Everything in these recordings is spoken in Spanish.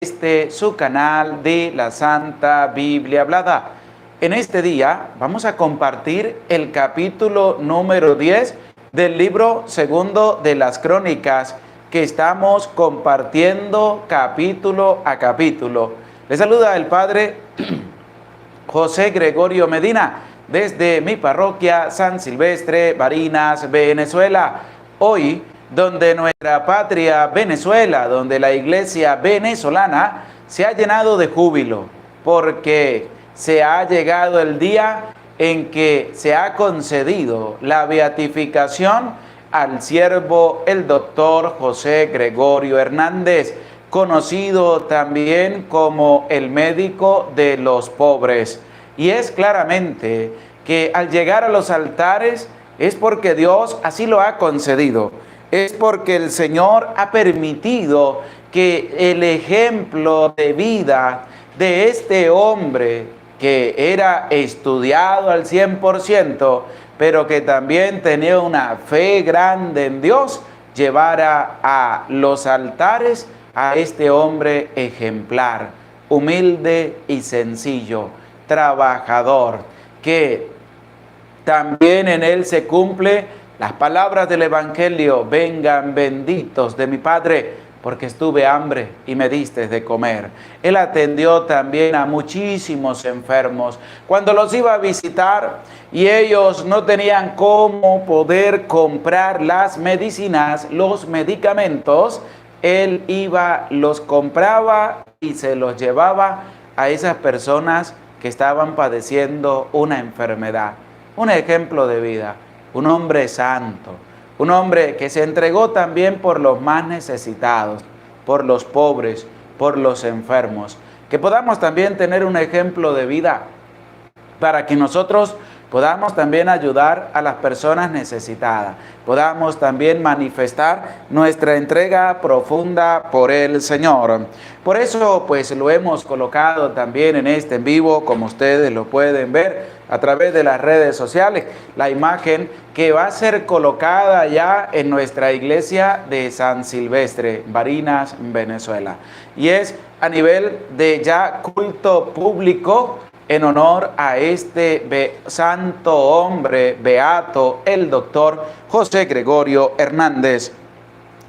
su canal de la Santa Biblia Hablada. En este día vamos a compartir el capítulo número 10 del libro segundo de las Crónicas, que estamos compartiendo capítulo a capítulo. Les saluda el Padre José Gregorio Medina desde mi parroquia San Silvestre, Barinas, Venezuela. Hoy, donde nuestra patria Venezuela, donde la iglesia venezolana se ha llenado de júbilo, porque se ha llegado el día en que se ha concedido la beatificación al siervo, el doctor José Gregorio Hernández, conocido también como el médico de los pobres. Y es claramente que al llegar a los altares es porque Dios así lo ha concedido. Es porque el Señor ha permitido que el ejemplo de vida de este hombre, que era estudiado al 100%, pero que también tenía una fe grande en Dios, llevara a los altares a este hombre ejemplar, humilde y sencillo, trabajador, que también en él se cumple las palabras del Evangelio: vengan benditos de mi Padre, porque estuve hambre y me diste de comer. Él atendió también a muchísimos enfermos. Cuando los iba a visitar y ellos no tenían cómo poder comprar las medicinas, los medicamentos, él iba, los compraba y se los llevaba a esas personas que estaban padeciendo una enfermedad. Un ejemplo de vida. Un hombre santo, un hombre que se entregó también por los más necesitados, por los pobres, por los enfermos. Que podamos también tener un ejemplo de vida para que nosotros podamos también ayudar a las personas necesitadas, podamos también manifestar nuestra entrega profunda por el Señor. Por eso, pues, lo hemos colocado también en este en vivo, como ustedes lo pueden ver a través de las redes sociales, la imagen que va a ser colocada ya en nuestra iglesia de San Silvestre, Barinas, Venezuela. Y es a nivel de ya culto público en honor a este santo hombre beato, el doctor José Gregorio Hernández.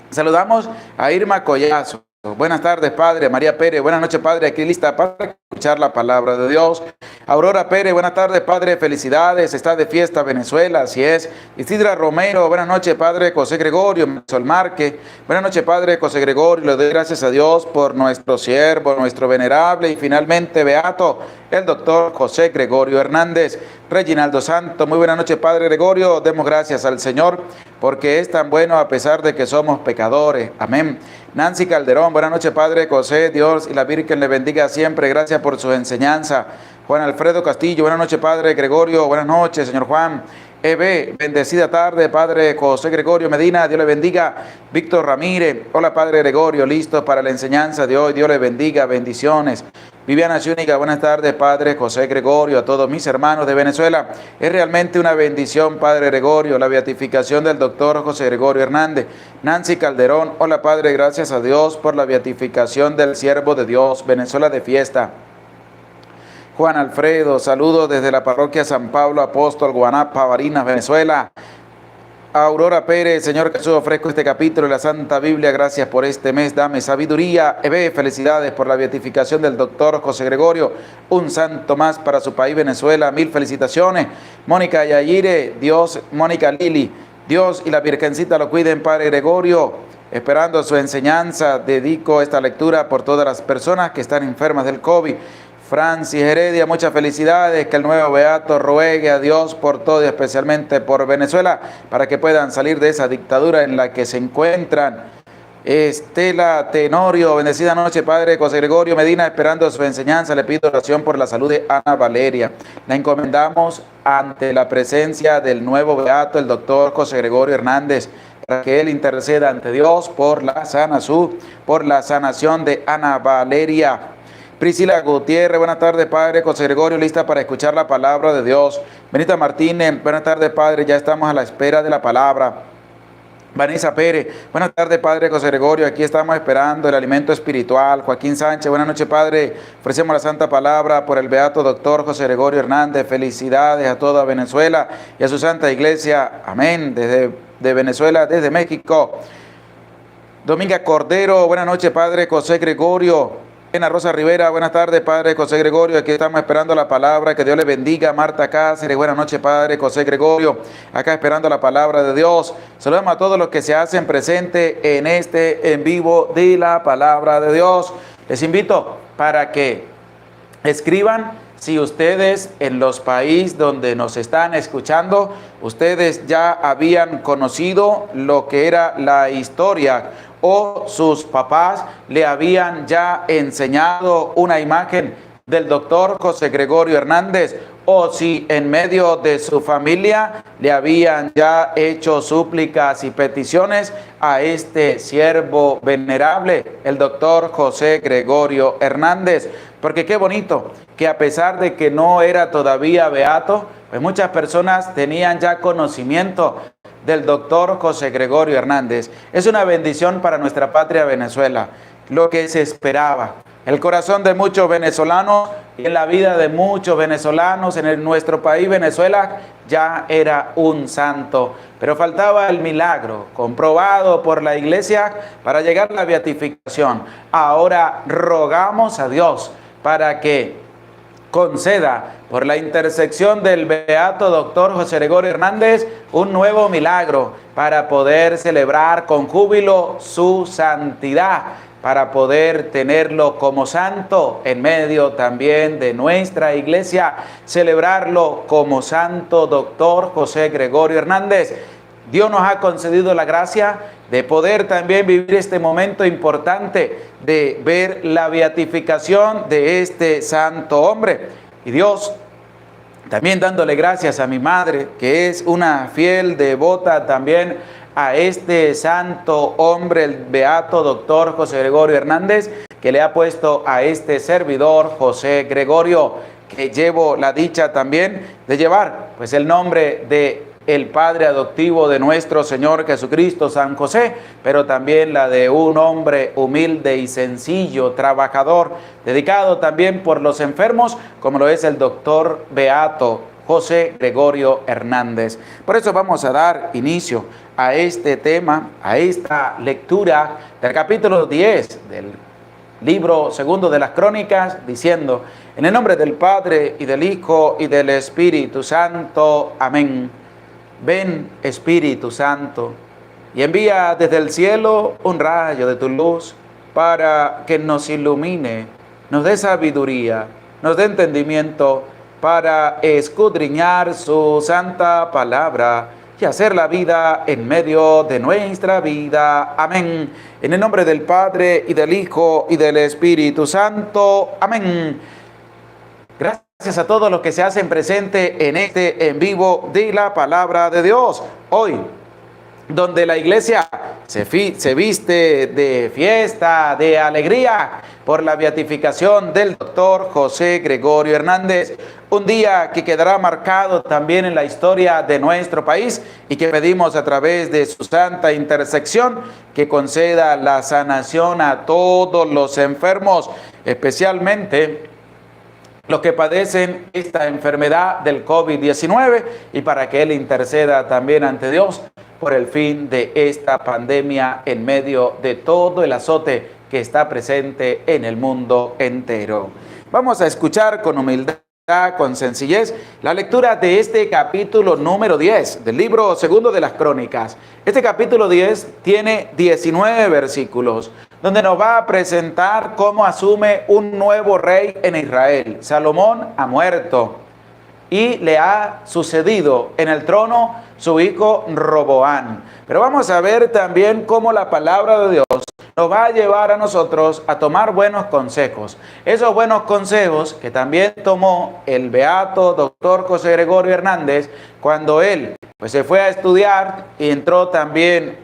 Saludamos a Irma Collazo. Buenas tardes, Padre. María Pérez, buenas noches, Padre. Aquí lista para escuchar la palabra de Dios. Aurora Pérez, buenas tardes, Padre. Felicidades. Está de fiesta Venezuela, así es. Isidra Romero, buenas noches, Padre. José Gregorio Sol Marque, buenas noches, Padre José Gregorio. Le doy gracias a Dios por nuestro siervo, nuestro venerable y finalmente beato, el doctor José Gregorio Hernández. Reginaldo Santo, muy buenas noches, Padre Gregorio. Demos gracias al Señor porque es tan bueno a pesar de que somos pecadores. Amén. Nancy Calderón, buenas noches, Padre José. Dios y la Virgen le bendiga siempre. Gracias por su enseñanza. Juan Alfredo Castillo, buenas noches, Padre Gregorio. Buenas noches, señor Juan. Bendecida tarde, Padre José Gregorio Medina. Dios le bendiga. Víctor Ramírez, hola, Padre Gregorio, listo para la enseñanza de hoy. Dios le bendiga, bendiciones. Viviana Zúñiga, buenas tardes, Padre José Gregorio, a todos mis hermanos de Venezuela. Es realmente una bendición, Padre Gregorio, la beatificación del doctor José Gregorio Hernández. Nancy Calderón, hola, Padre, gracias a Dios por la beatificación del siervo de Dios. Venezuela de fiesta. Juan Alfredo, saludos desde la parroquia San Pablo Apóstol, Guanapa, Barinas, Venezuela. Aurora Pérez, Señor Jesús, ofrezco este capítulo de la Santa Biblia, gracias por este mes, dame sabiduría. Felicidades por la beatificación del doctor José Gregorio, un santo más para su país Venezuela, mil felicitaciones. Mónica Yayire, Dios, Mónica Lili, Dios y la Virgencita lo cuiden, Padre Gregorio. Esperando su enseñanza, dedico esta lectura por todas las personas que están enfermas del COVID. Francis Heredia, muchas felicidades, que el nuevo beato ruegue a Dios por todo y especialmente por Venezuela, para que puedan salir de esa dictadura en la que se encuentran. Estela Tenorio, bendecida noche, Padre José Gregorio Medina, esperando su enseñanza, le pido oración por la salud de Ana Valeria. La encomendamos ante la presencia del nuevo beato, el doctor José Gregorio Hernández, para que él interceda ante Dios por la sanación de Ana Valeria. Priscila Gutiérrez, buenas tardes, Padre José Gregorio, lista para escuchar la palabra de Dios. Benita Martínez, buenas tardes, Padre, ya estamos a la espera de la palabra. Vanessa Pérez, buenas tardes, Padre José Gregorio, aquí estamos esperando el alimento espiritual. Joaquín Sánchez, buenas noches, Padre, ofrecemos la santa palabra por el beato doctor José Gregorio Hernández. Felicidades a toda Venezuela y a su santa iglesia, amén, desde Venezuela, desde México. Dominga Cordero, buenas noches, Padre José Gregorio. Ana Rosa Rivera, buenas tardes, Padre José Gregorio, aquí estamos esperando la palabra, que Dios le bendiga. Marta Cáceres, buenas noches, Padre José Gregorio, acá esperando la palabra de Dios. Saludamos a todos los que se hacen presente en este en vivo de la palabra de Dios. Les invito para que escriban si ustedes en los países donde nos están escuchando, ustedes ya habían conocido lo que era la historia o sus papás le habían ya enseñado una imagen del doctor José Gregorio Hernández, o si en medio de su familia le habían ya hecho súplicas y peticiones a este siervo venerable, el doctor José Gregorio Hernández. Porque qué bonito que a pesar de que no era todavía beato, pues muchas personas tenían ya conocimiento del doctor José Gregorio Hernández. Es una bendición para nuestra patria Venezuela, lo que se esperaba. El corazón de muchos venezolanos y en la vida de muchos venezolanos en nuestro país Venezuela ya era un santo, pero faltaba el milagro comprobado por la iglesia para llegar a la beatificación. Ahora rogamos a Dios para que conceda por la intersección del beato doctor José Gregorio Hernández un nuevo milagro para poder celebrar con júbilo su santidad, para poder tenerlo como santo en medio también de nuestra iglesia, celebrarlo como santo doctor José Gregorio Hernández. Dios nos ha concedido la gracia de poder también vivir este momento importante de ver la beatificación de este santo hombre. Y Dios, también dándole gracias a mi madre, que es una fiel devota también a este santo hombre, el beato doctor José Gregorio Hernández, que le ha puesto a este servidor José Gregorio, que llevo la dicha también de llevar pues el nombre de el padre adoptivo de nuestro Señor Jesucristo, San José, pero también la de un hombre humilde y sencillo, trabajador, dedicado también por los enfermos, como lo es el doctor beato José Gregorio Hernández. Por eso vamos a dar inicio a este tema, a esta lectura del capítulo 10 del libro segundo de las Crónicas, diciendo: en el nombre del Padre, y del Hijo, y del Espíritu Santo. Amén. Ven, Espíritu Santo, y envía desde el cielo un rayo de tu luz para que nos ilumine, nos dé sabiduría, nos dé entendimiento para escudriñar su santa palabra y hacer la vida en medio de nuestra vida. Amén. En el nombre del Padre, y del Hijo, y del Espíritu Santo. Amén. Gracias a todos los que se hacen presente en este en vivo de la palabra de Dios. Hoy, donde la iglesia se viste de fiesta, de alegría, por la beatificación del doctor José Gregorio Hernández. Un día que quedará marcado también en la historia de nuestro país y que pedimos a través de su santa intersección que conceda la sanación a todos los enfermos, especialmente los que padecen esta enfermedad del COVID-19, y para que Él interceda también ante Dios por el fin de esta pandemia en medio de todo el azote que está presente en el mundo entero. Vamos a escuchar con humildad, con sencillez, la lectura de este capítulo número 10 del libro segundo de las Crónicas. Este capítulo 10 tiene 19 versículos, donde nos va a presentar cómo asume un nuevo rey en Israel. Salomón ha muerto y le ha sucedido en el trono su hijo Roboán. Pero vamos a ver también cómo la palabra de Dios nos va a llevar a nosotros a tomar buenos consejos. Esos buenos consejos que también tomó el beato doctor José Gregorio Hernández cuando él pues se fue a estudiar y entró también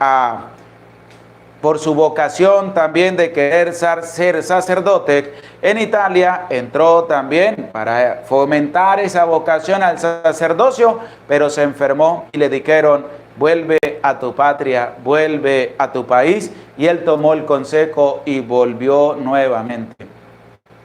por su vocación también de querer ser sacerdote en Italia, entró también para fomentar esa vocación al sacerdocio, pero se enfermó y le dijeron vuelve a tu patria, vuelve a tu país. Y él tomó el consejo y volvió nuevamente.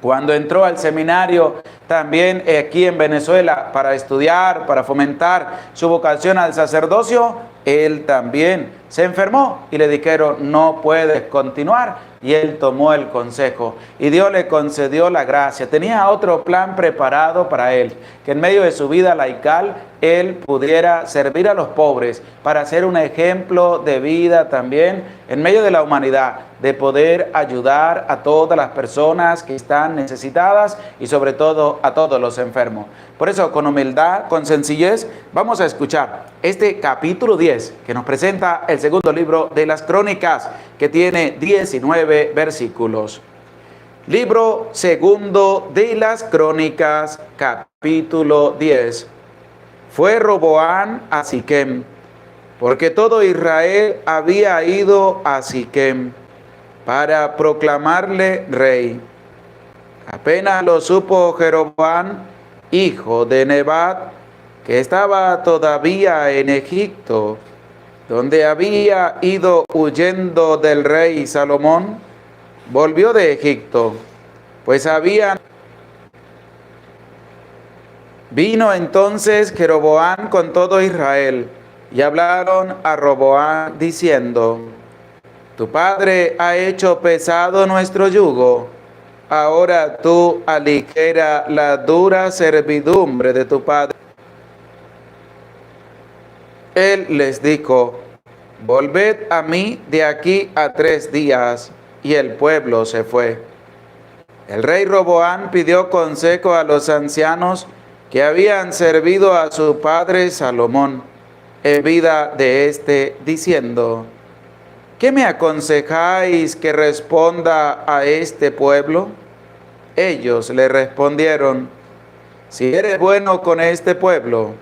Cuando entró al seminario, también aquí en Venezuela, para estudiar, para fomentar su vocación al sacerdocio, él también se enfermó y le dijeron, no puedes continuar. Y él tomó el consejo y Dios le concedió la gracia. Tenía otro plan preparado para él, que en medio de su vida laical, él pudiera servir a los pobres para ser un ejemplo de vida también en medio de la humanidad, de poder ayudar a todas las personas que están necesitadas y sobre todo a todos los enfermos. Por eso, con humildad, con sencillez, vamos a escuchar este capítulo 10 que nos presenta el segundo libro de las Crónicas, que tiene 19 versículos. Libro segundo de las Crónicas, capítulo 10. Fue Roboam a Siquem, porque todo Israel había ido a Siquem para proclamarle rey. Apenas lo supo Jeroboam, hijo de Nebat, que estaba todavía en Egipto, donde había ido huyendo del rey Salomón, volvió de Egipto, pues Vino entonces Jeroboam con todo Israel, y hablaron a Roboam diciendo, tu padre ha hecho pesado nuestro yugo, ahora tú aligera la dura servidumbre de tu padre. Él les dijo, volved a mí de aquí a 3 días, y el pueblo se fue. El rey Roboam pidió consejo a los ancianos que habían servido a su padre Salomón en vida de éste, diciendo, ¿qué me aconsejáis que responda a este pueblo? Ellos le respondieron, si eres bueno con este pueblo,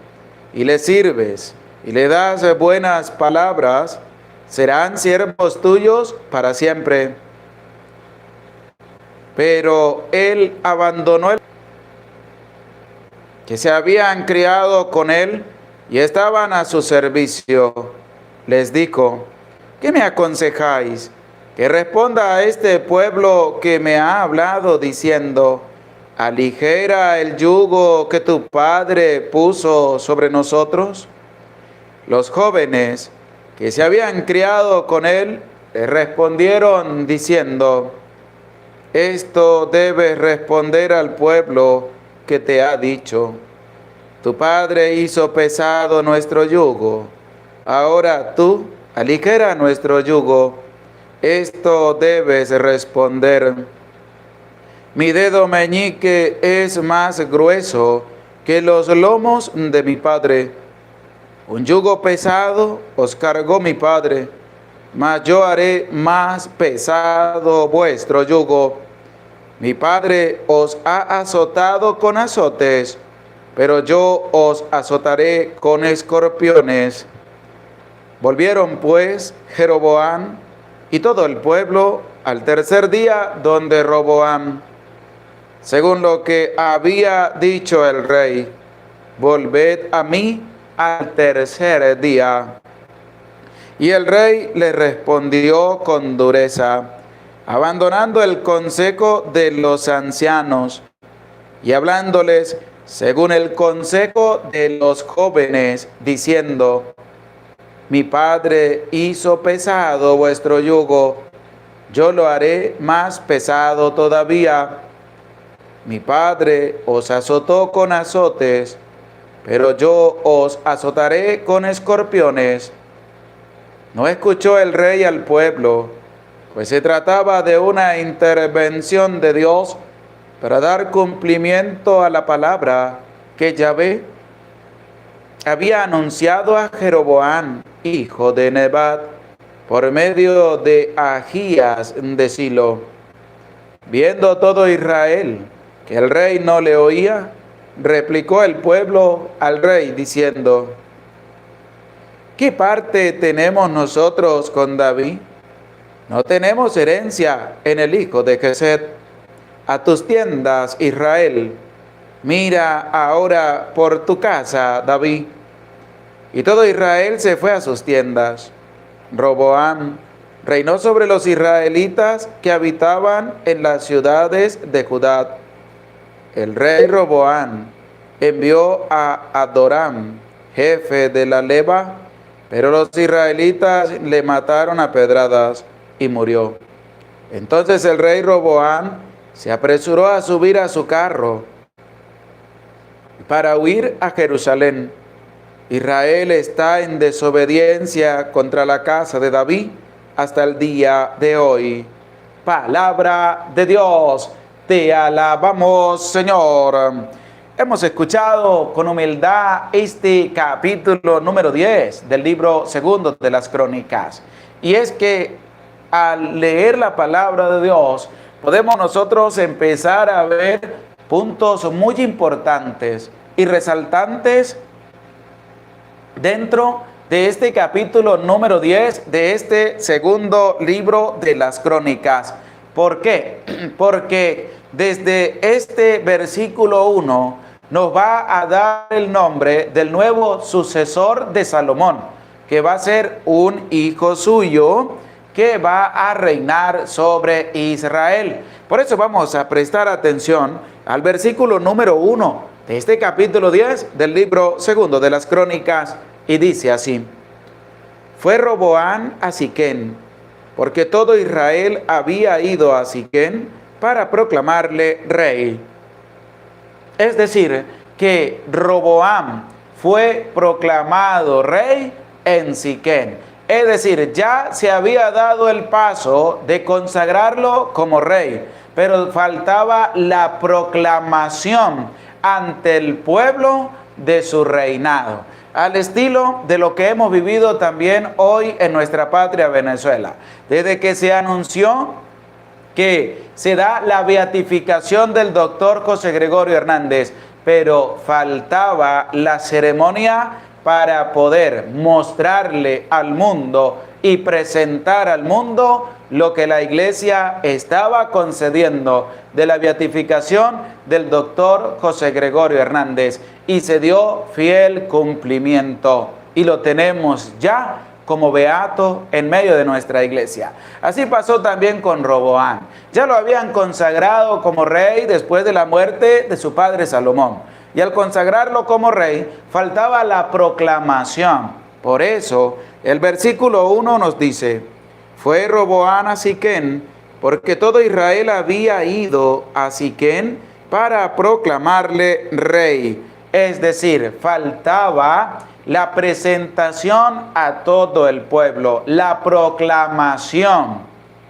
y le sirves, y le das buenas palabras, serán siervos tuyos para siempre. Pero él abandonó el que se habían criado con él y estaban a su servicio. Les dijo, ¿qué me aconsejáis? Que responda a este pueblo que me ha hablado diciendo, aligera el yugo que tu padre puso sobre nosotros. Los jóvenes que se habían criado con él le respondieron diciendo, esto debes responder al pueblo que te ha dicho, tu padre hizo pesado nuestro yugo, ahora tú aligera nuestro yugo. Esto debes responder. Mi dedo meñique es más grueso que los lomos de mi padre. Un yugo pesado os cargó mi padre, mas yo haré más pesado vuestro yugo. Mi padre os ha azotado con azotes, pero yo os azotaré con escorpiones. Volvieron pues Jeroboam y todo el pueblo al 3er día donde Roboam, según lo que había dicho el rey, volved a mí al 3er día. Y el rey le respondió con dureza, abandonando el consejo de los ancianos y hablándoles según el consejo de los jóvenes, diciendo, mi padre hizo pesado vuestro yugo, yo lo haré más pesado todavía. Mi padre os azotó con azotes, pero yo os azotaré con escorpiones. No escuchó el rey al pueblo, pues se trataba de una intervención de Dios para dar cumplimiento a la palabra que Yahvé había anunciado a Jeroboam, hijo de Nebat, por medio de Ahías de Silo. Viendo todo Israel que el rey no le oía, replicó el pueblo al rey diciendo, ¿qué parte tenemos nosotros con David? No tenemos herencia en el hijo de Jeset. A tus tiendas, Israel, mira ahora por tu casa, David. y todo Israel se fue a sus tiendas. Roboam reinó sobre los israelitas que habitaban en las ciudades de Judá. El rey Roboam envió a Adoram, jefe de la leva, pero los israelitas le mataron a pedradas y murió. Entonces el rey Roboam se apresuró a subir a su carro para huir a Jerusalén. Israel está en desobediencia contra la casa de David hasta el día de hoy. Palabra de Dios, te alabamos, Señor. Hemos escuchado con humildad este capítulo número 10 del libro segundo de las Crónicas. Y es que al leer la palabra de Dios, podemos nosotros empezar a ver puntos muy importantes y resaltantes dentro de este capítulo número 10 de este segundo libro de las Crónicas. ¿Por qué? Porque desde este versículo 1 nos va a dar el nombre del nuevo sucesor de Salomón, que va a ser un hijo suyo que va a reinar sobre Israel. Por eso vamos a prestar atención al versículo número 1 de este capítulo 10 del libro segundo de las Crónicas, y dice así: fue Roboam a Siquén, porque todo Israel había ido a Siquén para proclamarle rey. Es decir, que Roboam fue proclamado rey en Siquén. Es decir, ya se había dado el paso de consagrarlo como rey, pero faltaba la proclamación ante el pueblo de su reinado, al estilo de lo que hemos vivido también hoy en nuestra patria Venezuela. Desde que se anunció que se da la beatificación del doctor José Gregorio Hernández, pero faltaba la ceremonia para poder mostrarle al mundo y presentar al mundo lo que la iglesia estaba concediendo de la beatificación del doctor José Gregorio Hernández, y se dio fiel cumplimiento y lo tenemos ya como beato en medio de nuestra iglesia. Así pasó también con Roboam. Ya lo habían consagrado como rey después de la muerte de su padre Salomón, y al consagrarlo como rey faltaba la proclamación. Por eso el versículo 1 nos dice: fue Roboam a Siquén, porque todo Israel había ido a Siquén para proclamarle rey. Es decir, faltaba la presentación a todo el pueblo, la proclamación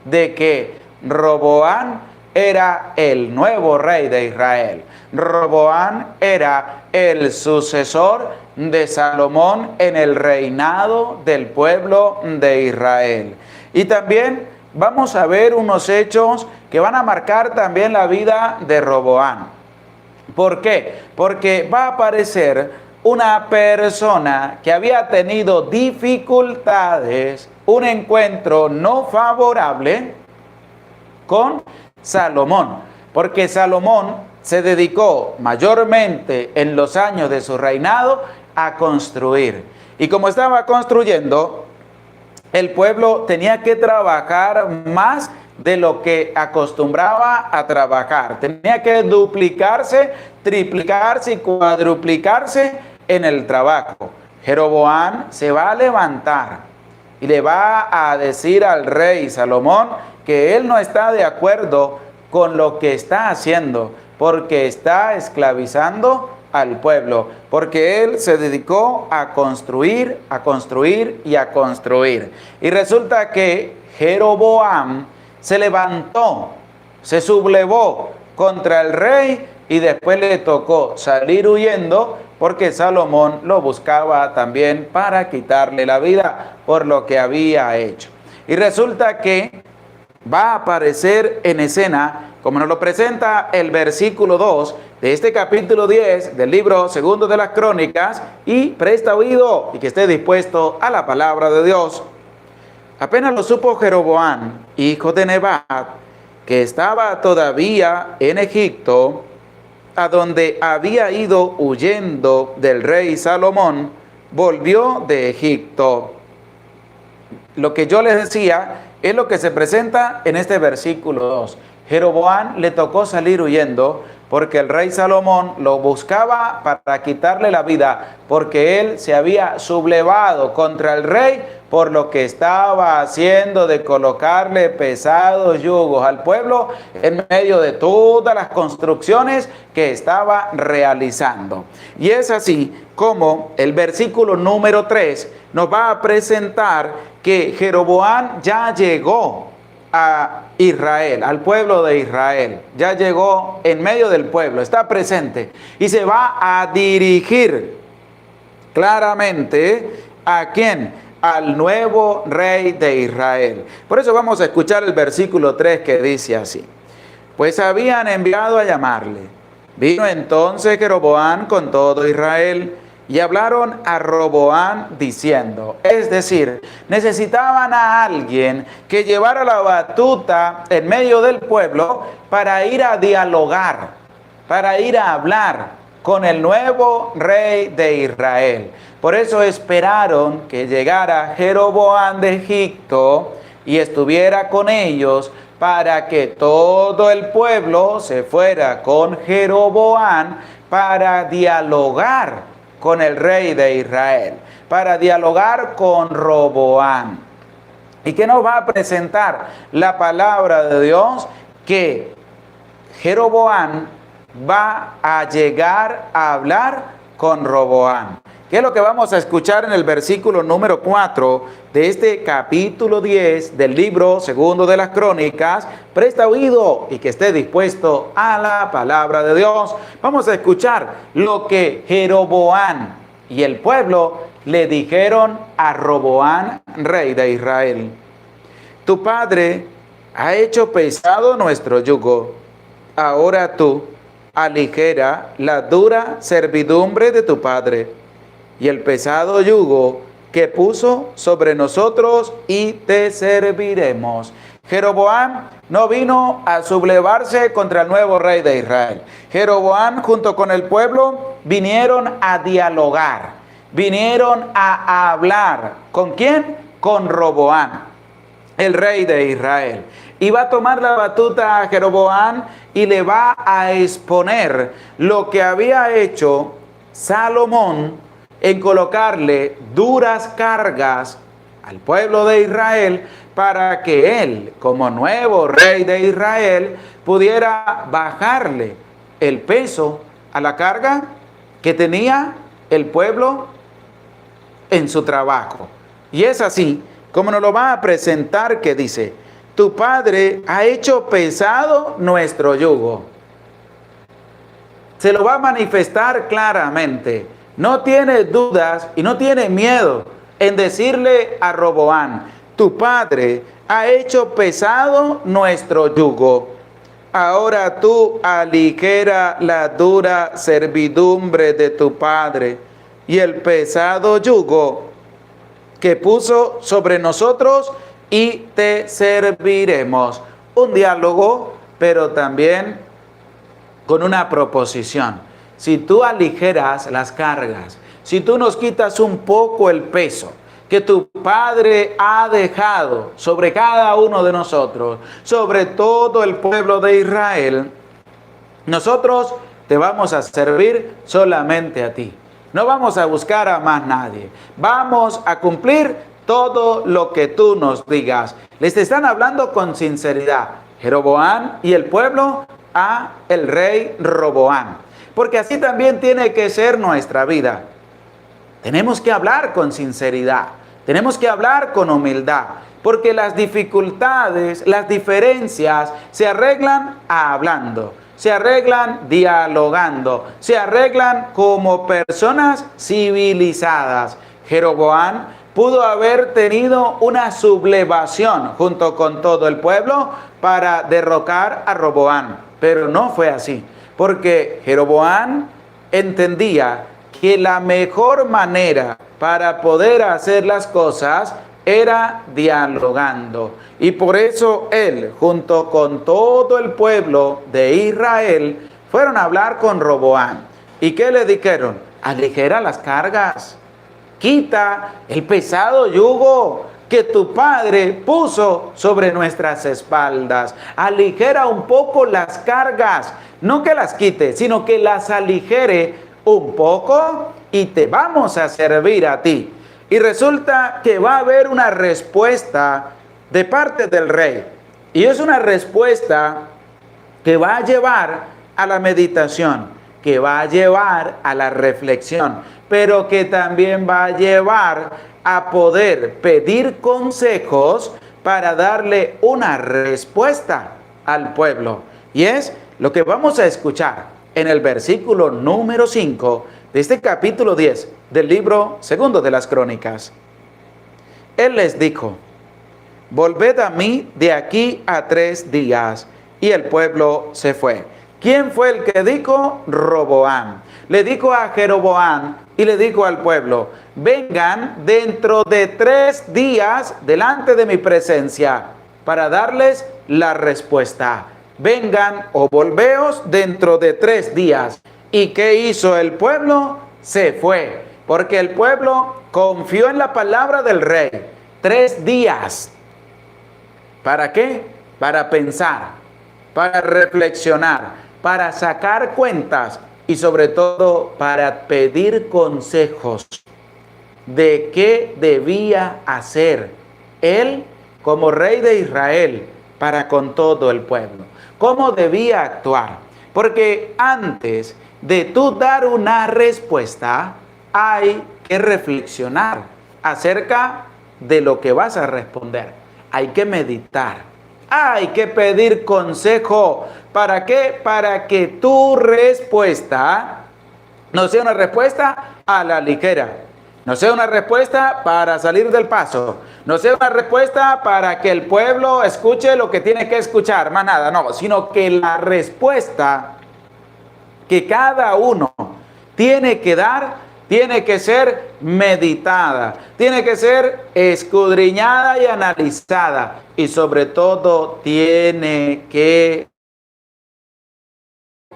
de que Roboam era el nuevo rey de Israel. Roboam era el sucesor de Salomón en el reinado del pueblo de Israel. Y también vamos a ver unos hechos que van a marcar también la vida de Roboam. ¿Por qué? Porque va a aparecer una persona que había tenido dificultades, un encuentro no favorable con Salomón, porque Salomón se dedicó mayormente en los años de su reinado a construir. Y como estaba construyendo, el pueblo tenía que trabajar más de lo que acostumbraba a trabajar. Tenía que duplicarse, triplicarse y cuadruplicarse en el trabajo. Jeroboam se va a levantar y le va a decir al rey Salomón que él no está de acuerdo con lo que está haciendo, porque está esclavizando al pueblo, porque él se dedicó a construir, a construir y a construir. Y resulta que Jeroboam se levantó, se sublevó contra el rey, y después le tocó salir huyendo porque Salomón lo buscaba también para quitarle la vida por lo que había hecho. Y resulta que va a aparecer en escena, como nos lo presenta el versículo 2 de este capítulo 10 del libro segundo de las Crónicas, y presta oído y que esté dispuesto a la palabra de Dios. Apenas lo supo Jeroboam, hijo de Nebat, que estaba todavía en Egipto, a donde había ido huyendo del rey Salomón, volvió de Egipto. Lo que yo les decía es lo que se presenta en este versículo 2. Jeroboam le tocó salir huyendo porque el rey Salomón lo buscaba para quitarle la vida, porque él se había sublevado contra el rey por lo que estaba haciendo de colocarle pesados yugos al pueblo en medio de todas las construcciones que estaba realizando. Y es así como el versículo número 3 nos va a presentar que Jeroboam ya llegó a Israel, al pueblo de Israel, ya llegó en medio del pueblo, está presente y se va a dirigir claramente ¿a quién? Al nuevo rey de Israel. Por eso vamos a escuchar el versículo 3 que dice así: pues habían enviado a llamarle. Vino entonces Jeroboam con todo Israel y hablaron a Roboam diciendo, es decir, necesitaban a alguien que llevara la batuta en medio del pueblo para ir a dialogar, para ir a hablar con el nuevo rey de Israel. Por eso esperaron que llegara Jeroboam de Egipto y estuviera con ellos para que todo el pueblo se fuera con Jeroboam para dialogar con el rey de Israel, para dialogar con Roboam. ¿Y qué nos va a presentar la palabra de Dios? Que Jeroboam va a llegar a hablar con Roboam. ¿Qué es lo que vamos a escuchar en el versículo número 4 de este capítulo 10 del libro segundo de las Crónicas? Presta oído y que esté dispuesto a la palabra de Dios. Vamos a escuchar lo que Jeroboam y el pueblo le dijeron a Roboam, rey de Israel. Tu padre ha hecho pesado nuestro yugo. Ahora tú aligera la dura servidumbre de tu padre y el pesado yugo que puso sobre nosotros, y te serviremos. Jeroboam no vino a sublevarse contra el nuevo rey de Israel. Jeroboam junto con el pueblo vinieron a dialogar, vinieron a hablar. ¿Con quién? Con Roboam, el rey de Israel. Y va a tomar la batuta a Jeroboam y le va a exponer lo que había hecho Salomón en colocarle duras cargas al pueblo de Israel para que él, como nuevo rey de Israel, pudiera bajarle el peso a la carga que tenía el pueblo en su trabajo. Y es así como nos lo va a presentar, que dice, tu padre ha hecho pesado nuestro yugo. Se lo va a manifestar claramente. No tiene dudas y no tiene miedo en decirle a Roboam, tu padre ha hecho pesado nuestro yugo. Ahora tú aligera la dura servidumbre de tu padre y el pesado yugo que puso sobre nosotros, y te serviremos. Un diálogo, pero también con una proposición. Si tú aligeras las cargas, si tú nos quitas un poco el peso que tu Padre ha dejado sobre cada uno de nosotros, sobre todo el pueblo de Israel, nosotros te vamos a servir solamente a ti. No vamos a buscar a más nadie. Vamos a cumplir todo lo que tú nos digas. Les están hablando con sinceridad, Jeroboam y el pueblo, a el rey Roboam. Porque así también tiene que ser nuestra vida. Tenemos que hablar con sinceridad, tenemos que hablar con humildad, porque las dificultades, las diferencias se arreglan hablando, se arreglan dialogando, se arreglan como personas civilizadas. Jeroboam pudo haber tenido una sublevación junto con todo el pueblo para derrocar a Roboam, pero no fue así. Porque Jeroboam entendía que la mejor manera para poder hacer las cosas era dialogando. Y por eso él, junto con todo el pueblo de Israel, fueron a hablar con Roboam. ¿Y qué le dijeron? Aligera las cargas. quita el pesado yugo que tu padre puso sobre nuestras espaldas. Aligera un poco las cargas, no que las quite, sino que las aligere un poco y te vamos a servir a ti. Y resulta que va a haber una respuesta de parte del rey. Y es una respuesta que va a llevar a la meditación, que va a llevar a la reflexión, pero que también va a llevar a poder pedir consejos para darle una respuesta al pueblo. Y es lo que vamos a escuchar en el versículo número 5 de este capítulo 10 del libro segundo de las Crónicas. Él les dijo: volved a mí de aquí a 3 días. Y el pueblo se fue. ¿Quién fue el que dijo? Roboam. Le dijo a Jeroboam y le dijo al pueblo: vengan dentro de 3 días delante de mi presencia para darles la respuesta. Vengan o volveos dentro de 3 días. ¿Y qué hizo el pueblo? Se fue, porque el pueblo confió en la palabra del rey. 3 días. ¿Para qué? Para pensar, para reflexionar, para sacar cuentas y sobre todo para pedir consejos de qué debía hacer él como rey de Israel para con todo el pueblo. ¿Cómo debía actuar? Porque antes de tú dar una respuesta, hay que reflexionar acerca de lo que vas a responder. Hay que meditar. Hay que pedir consejo. ¿Para qué? Para que tu respuesta no sea una respuesta a la ligera, no sea una respuesta para salir del paso, no sea una respuesta para que el pueblo escuche lo que tiene que escuchar, más nada, no, sino que la respuesta que cada uno tiene que dar tiene que ser meditada, tiene que ser escudriñada y analizada, y sobre todo tiene que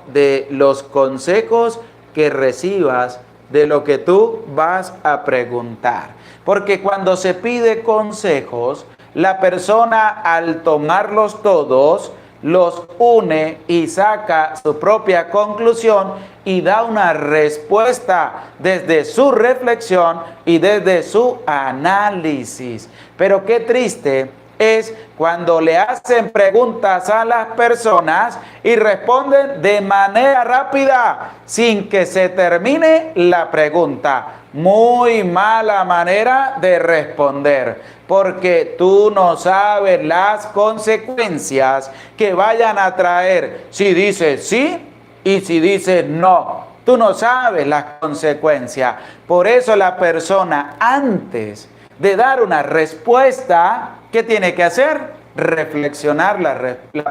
de los consejos que recibas de lo que tú vas a preguntar. Porque cuando se pide consejos, la persona al tomarlos todos, los une y saca su propia conclusión y da una respuesta desde su reflexión y desde su análisis. Pero qué triste es cuando le hacen preguntas a las personas y responden de manera rápida sin que se termine la pregunta. Muy mala manera de responder, porque tú no sabes las consecuencias que vayan a traer si dices sí y si dices no. Tú no sabes las consecuencias. Por eso la persona, antes de dar una respuesta, ¿qué tiene que hacer? Reflexionar la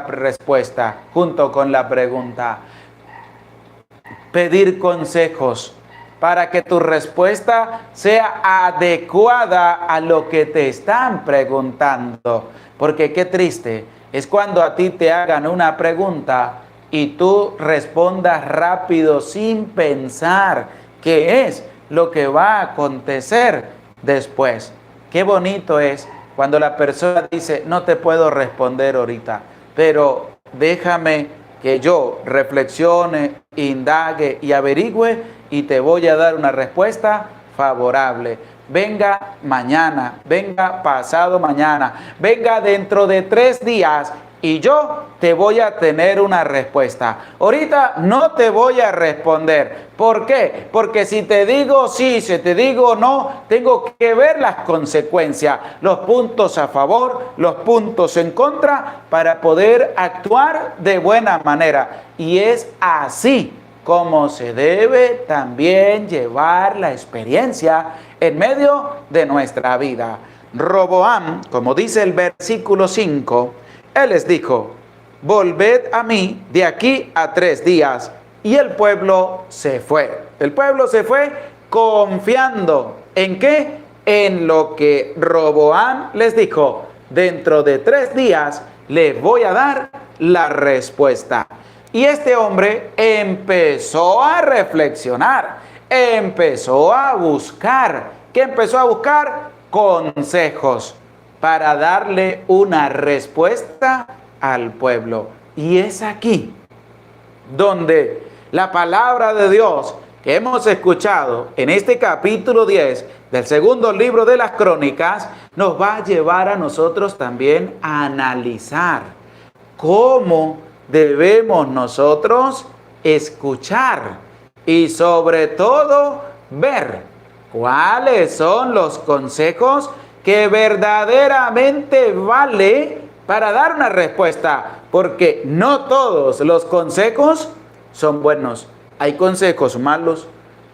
respuesta junto con la pregunta. Pedir consejos para que tu respuesta sea adecuada a lo que te están preguntando. Porque qué triste es cuando a ti te hagan una pregunta y tú respondas rápido sin pensar qué es lo que va a acontecer después. Qué bonito es cuando la persona dice: no te puedo responder ahorita, pero déjame que yo reflexione, indague y averigüe y te voy a dar una respuesta favorable. Venga mañana, venga pasado mañana, venga dentro de 3 días y yo te voy a tener una respuesta. Ahorita no te voy a responder. ¿Por qué? Porque si te digo sí, si te digo no, tengo que ver las consecuencias, los puntos a favor, los puntos en contra, para poder actuar de buena manera. Y es así como se debe también llevar la experiencia en medio de nuestra vida. Roboam, como dice el versículo 5, él les dijo: volved a mí de aquí a 3 días. Y el pueblo se fue. El pueblo se fue confiando. ¿En qué? En lo que Roboam les dijo: dentro de 3 días les voy a dar la respuesta. Y este hombre empezó a reflexionar, empezó a buscar ¿Qué empezó a buscar? Consejos para darle una respuesta al pueblo. Y es aquí donde la palabra de Dios que hemos escuchado en este capítulo 10 del segundo libro de las Crónicas nos va a llevar a nosotros también a analizar cómo debemos nosotros escuchar y sobre todo ver cuáles son los consejos que verdaderamente vale para dar una respuesta, porque no todos los consejos son buenos. Hay consejos malos,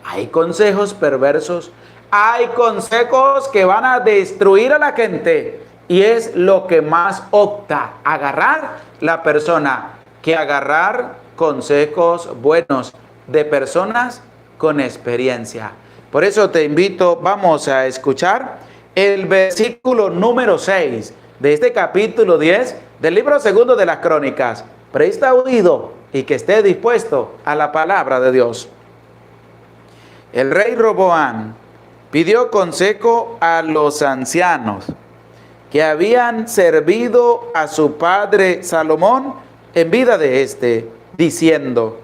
hay consejos perversos, hay consejos que van a destruir a la gente, y es lo que más opta agarrar la persona que agarrar consejos buenos de personas con experiencia. Por eso te invito, vamos a escuchar el versículo número 6 de este capítulo 10 del libro segundo de las Crónicas. Presta oído y que esté dispuesto a la palabra de Dios. El rey Roboam pidió consejo a los ancianos que habían servido a su padre Salomón en vida de éste, diciendo: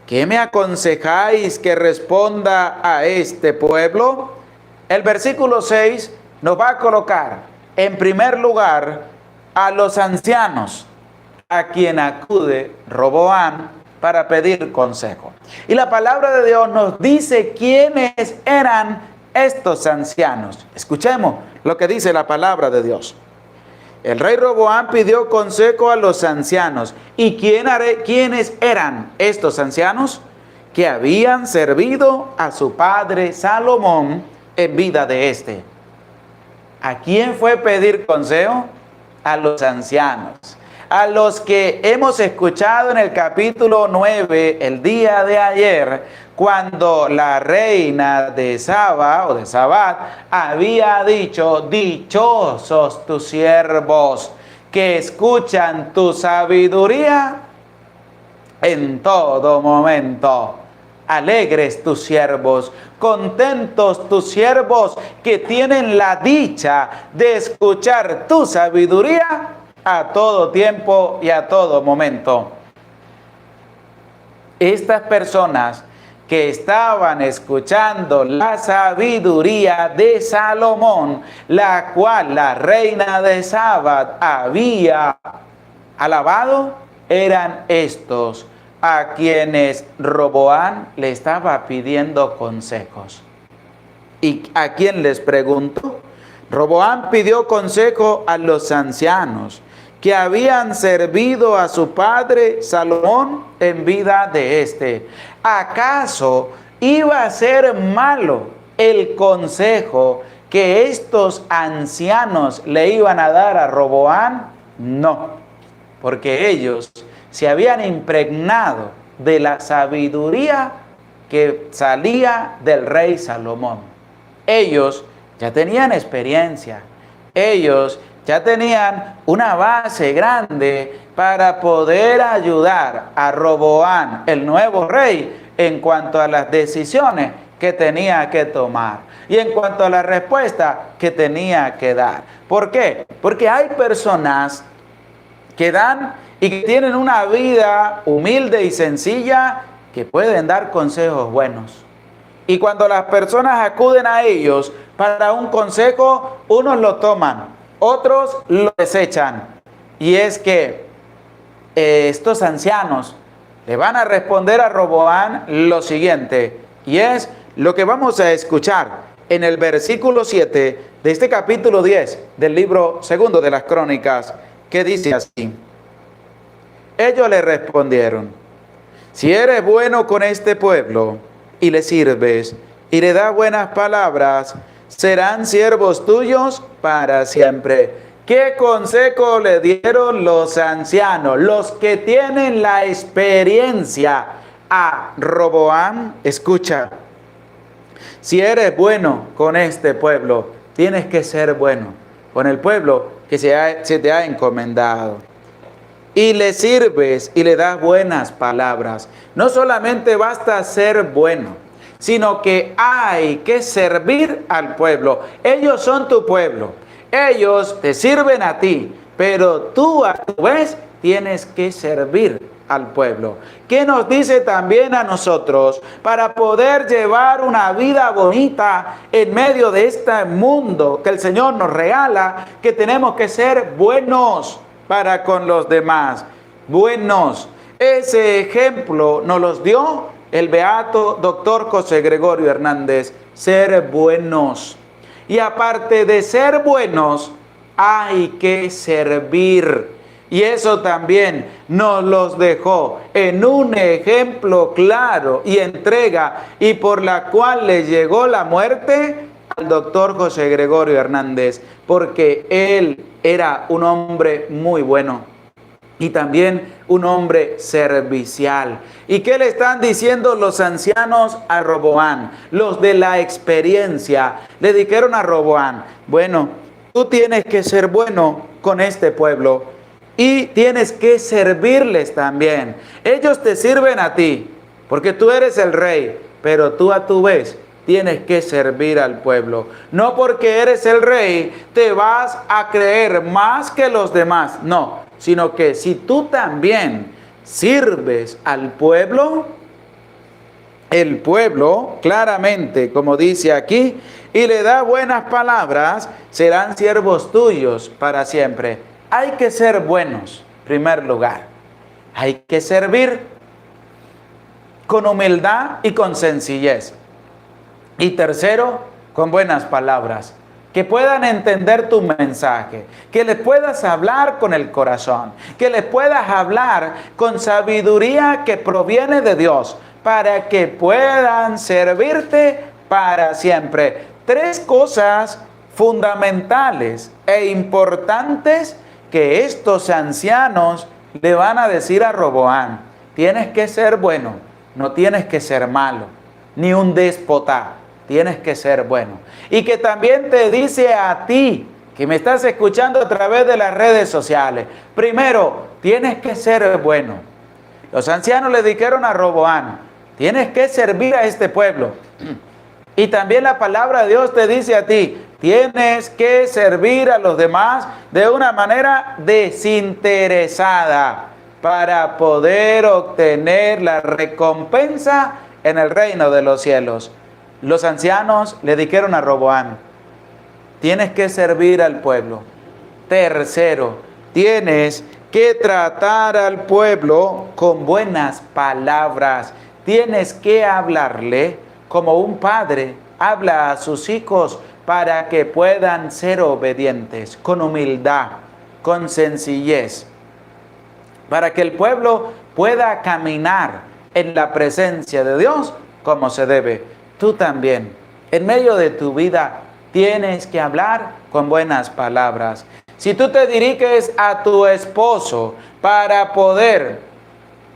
¿qué me aconsejáis que responda a este pueblo? El versículo 6 nos va a colocar en primer lugar a los ancianos, a quien acude Roboam para pedir consejo. Y la palabra de Dios nos dice quiénes eran estos ancianos. Escuchemos lo que dice la palabra de Dios. El rey Roboam pidió consejo a los ancianos. ¿Y quiénes eran estos ancianos? Que habían servido a su padre Salomón en vida de éste. ¿A quién fue pedir consejo? A los ancianos, a los que hemos escuchado en el capítulo 9 el día de ayer, cuando la reina de Saba o de Sabat había dicho: dichosos tus siervos que escuchan tu sabiduría en todo momento. Alegres tus siervos, contentos tus siervos que tienen la dicha de escuchar tu sabiduría a todo tiempo y a todo momento. Estas personas que estaban escuchando la sabiduría de Salomón, la cual la reina de Saba había alabado, eran estos a quienes Roboam le estaba pidiendo consejos. ¿Y a quién les preguntó? Roboam pidió consejo a los ancianos que habían servido a su padre Salomón en vida de éste. ¿Acaso iba a ser malo el consejo que estos ancianos le iban a dar a Roboam? No, porque ellos se habían impregnado de la sabiduría que salía del rey Salomón. Ellos ya tenían experiencia, ellos ya tenían una base grande para poder ayudar a Roboam, el nuevo rey, en cuanto a las decisiones que tenía que tomar y en cuanto a la respuesta que tenía que dar. ¿Por qué? Porque hay personas que dan y que tienen una vida humilde y sencilla, que pueden dar consejos buenos. Y cuando las personas acuden a ellos para un consejo, unos lo toman, otros lo desechan. Y es que estos ancianos le van a responder a Roboam lo siguiente, y es lo que vamos a escuchar en el versículo 7 de este capítulo 10 del libro segundo de las Crónicas, que dice así: ellos le respondieron: si eres bueno con este pueblo y le sirves y le das buenas palabras, serán siervos tuyos para siempre. ¿Qué consejo le dieron los ancianos, los que tienen la experiencia, a Roboam? Escucha, si eres bueno con este pueblo, tienes que ser bueno con el pueblo que se te ha encomendado. Y le sirves y le das buenas palabras. No solamente basta ser bueno, sino que hay que servir al pueblo. Ellos son tu pueblo, ellos te sirven a ti, pero tú a tu vez tienes que servir al pueblo. ¿Qué nos dice también a nosotros para poder llevar una vida bonita en medio de este mundo que el Señor nos regala? Que tenemos que ser buenos para con los demás. Buenos. Ese ejemplo nos los dio el beato doctor José Gregorio Hernández. Ser buenos. Y aparte de ser buenos, hay que servir. Y eso también nos los dejó en un ejemplo claro y entrega, y por la cual le llegó la muerte al doctor José Gregorio Hernández, porque él era un hombre muy bueno y también un hombre servicial. ¿Y qué le están diciendo los ancianos a Roboam? Los de la experiencia le dijeron a Roboam: bueno, tú tienes que ser bueno con este pueblo y tienes que servirles también. Ellos te sirven a ti, porque tú eres el rey, pero tú a tu vez tienes que servir al pueblo. No porque eres el rey te vas a creer más que los demás, no, sino que si tú también sirves al pueblo, el pueblo claramente, como dice aquí, y le da buenas palabras, serán siervos tuyos para siempre. Hay que ser buenos, en primer lugar. Hay que servir con humildad y con sencillez. Y tercero, con buenas palabras. Que puedan entender tu mensaje. Que les puedas hablar con el corazón. Que les puedas hablar con sabiduría que proviene de Dios, para que puedan servirte para siempre. 3 cosas fundamentales e importantes que estos ancianos le van a decir a Roboam. Tienes que ser bueno, no tienes que ser malo, ni un déspota, tienes que ser bueno. Y que también te dice a ti, que me estás escuchando a través de las redes sociales, primero, tienes que ser bueno. Los ancianos le dijeron a Roboam: tienes que servir a este pueblo. Y también la palabra de Dios te dice a ti: tienes que servir a los demás de una manera desinteresada para poder obtener la recompensa en el reino de los cielos. Los ancianos le dijeron a Roboam: tienes que servir al pueblo. Tercero, tienes que tratar al pueblo con buenas palabras. Tienes que hablarle como un padre habla a sus hijos, para que puedan ser obedientes, con humildad, con sencillez, para que el pueblo pueda caminar en la presencia de Dios como se debe. Tú también, en medio de tu vida, tienes que hablar con buenas palabras. Si tú te diriges a tu esposo para poder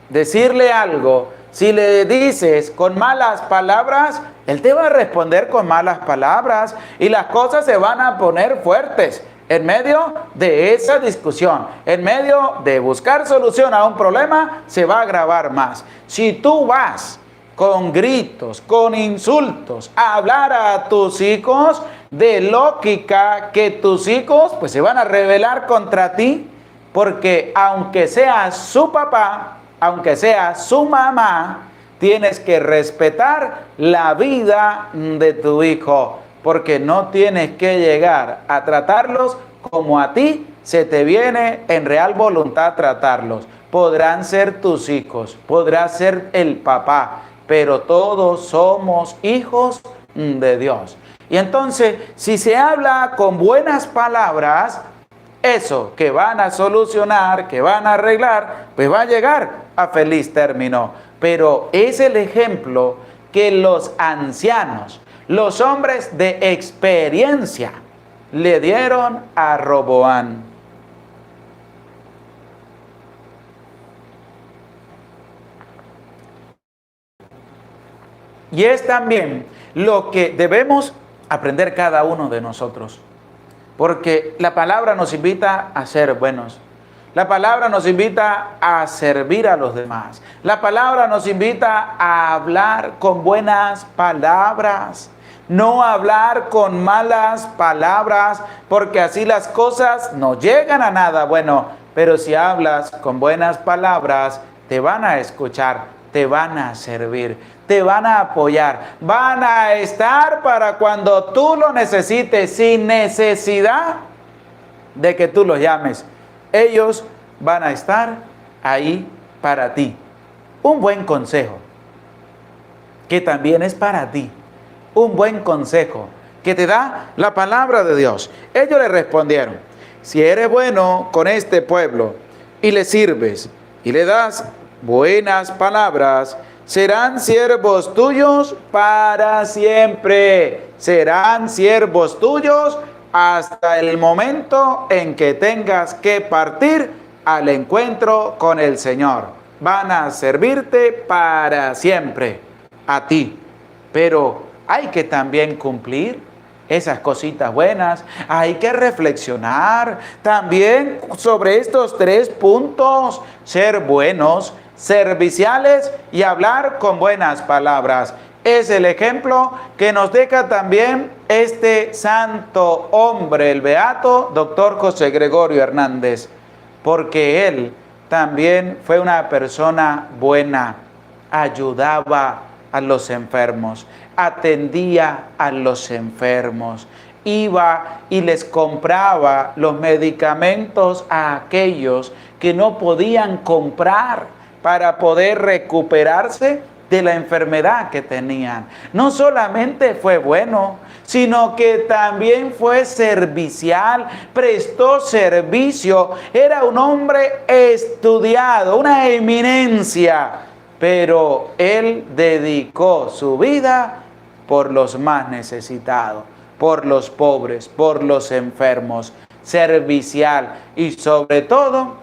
decirle algo, si le dices con malas palabras, él te va a responder con malas palabras y las cosas se van a poner fuertes en medio de esa discusión. En medio de buscar solución a un problema, se va a agravar más. Si tú vas con gritos, con insultos, a hablar a tus hijos, de lógica que tus hijos pues se van a rebelar contra ti, porque aunque seas su papá, aunque sea su mamá, tienes que respetar la vida de tu hijo, porque no tienes que llegar a tratarlos como a ti se te viene en real voluntad tratarlos. Podrán ser tus hijos, podrá ser el papá, pero todos somos hijos de Dios. Y entonces, si se habla con buenas palabras, eso que van a solucionar, que van a arreglar, pues va a llegar a feliz término. Pero es el ejemplo que los ancianos, los hombres de experiencia, le dieron a Roboam. Y es también lo que debemos aprender cada uno de nosotros. Porque la palabra nos invita a ser buenos. La palabra nos invita a servir a los demás. La palabra nos invita a hablar con buenas palabras. No hablar con malas palabras, porque así las cosas no llegan a nada bueno. Pero si hablas con buenas palabras, te van a escuchar, te van a servir, te van a apoyar, van a estar para cuando tú lo necesites, sin necesidad de que tú los llames. Ellos van a estar ahí para ti. Un buen consejo, que también es para ti. Un buen consejo que te da la palabra de Dios. Ellos le respondieron: si eres bueno con este pueblo y le sirves y le das buenas palabras, serán siervos tuyos para siempre. Serán siervos tuyos hasta el momento en que tengas que partir al encuentro con el Señor. Van a servirte para siempre a ti. Pero hay que también cumplir esas cositas buenas. Hay que reflexionar también sobre estos 3 puntos: ser buenos, serviciales y hablar con buenas palabras. Es el ejemplo que nos deja también este santo hombre, el beato doctor José Gregorio Hernández, porque él también fue una persona buena, ayudaba a los enfermos, atendía a los enfermos, iba y les compraba los medicamentos a aquellos que no podían comprar para poder recuperarse de la enfermedad que tenían. No solamente fue bueno, sino que también fue servicial, prestó servicio, era un hombre estudiado, una eminencia, pero él dedicó su vida por los más necesitados, por los pobres, por los enfermos, servicial, y sobre todo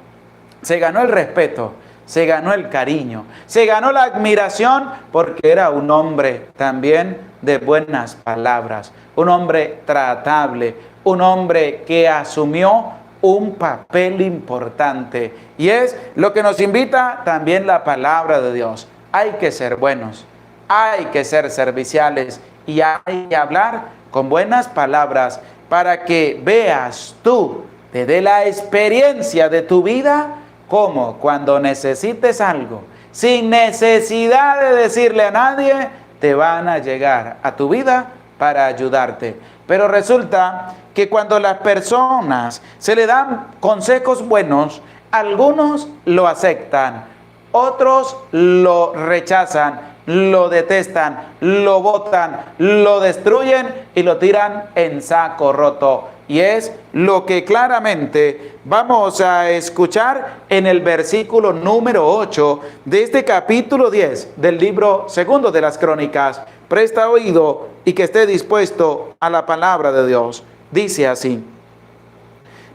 se ganó el respeto, se ganó el cariño, se ganó la admiración, porque era un hombre también de buenas palabras, un hombre tratable, un hombre que asumió un papel importante, y es lo que nos invita también la palabra de Dios. Hay que ser buenos, hay que ser serviciales y hay que hablar con buenas palabras para que veas tú, te dé la experiencia de tu vida, como cuando necesites algo, sin necesidad de decirle a nadie, te van a llegar a tu vida para ayudarte. Pero resulta que cuando las personas se le dan consejos buenos, algunos lo aceptan, otros lo rechazan, lo detestan, lo botan, lo destruyen y lo tiran en saco roto. Y es lo que claramente vamos a escuchar en el versículo número 8 de este capítulo 10 del libro segundo de las Crónicas. Presta oído y que esté dispuesto a la palabra de Dios. Dice así: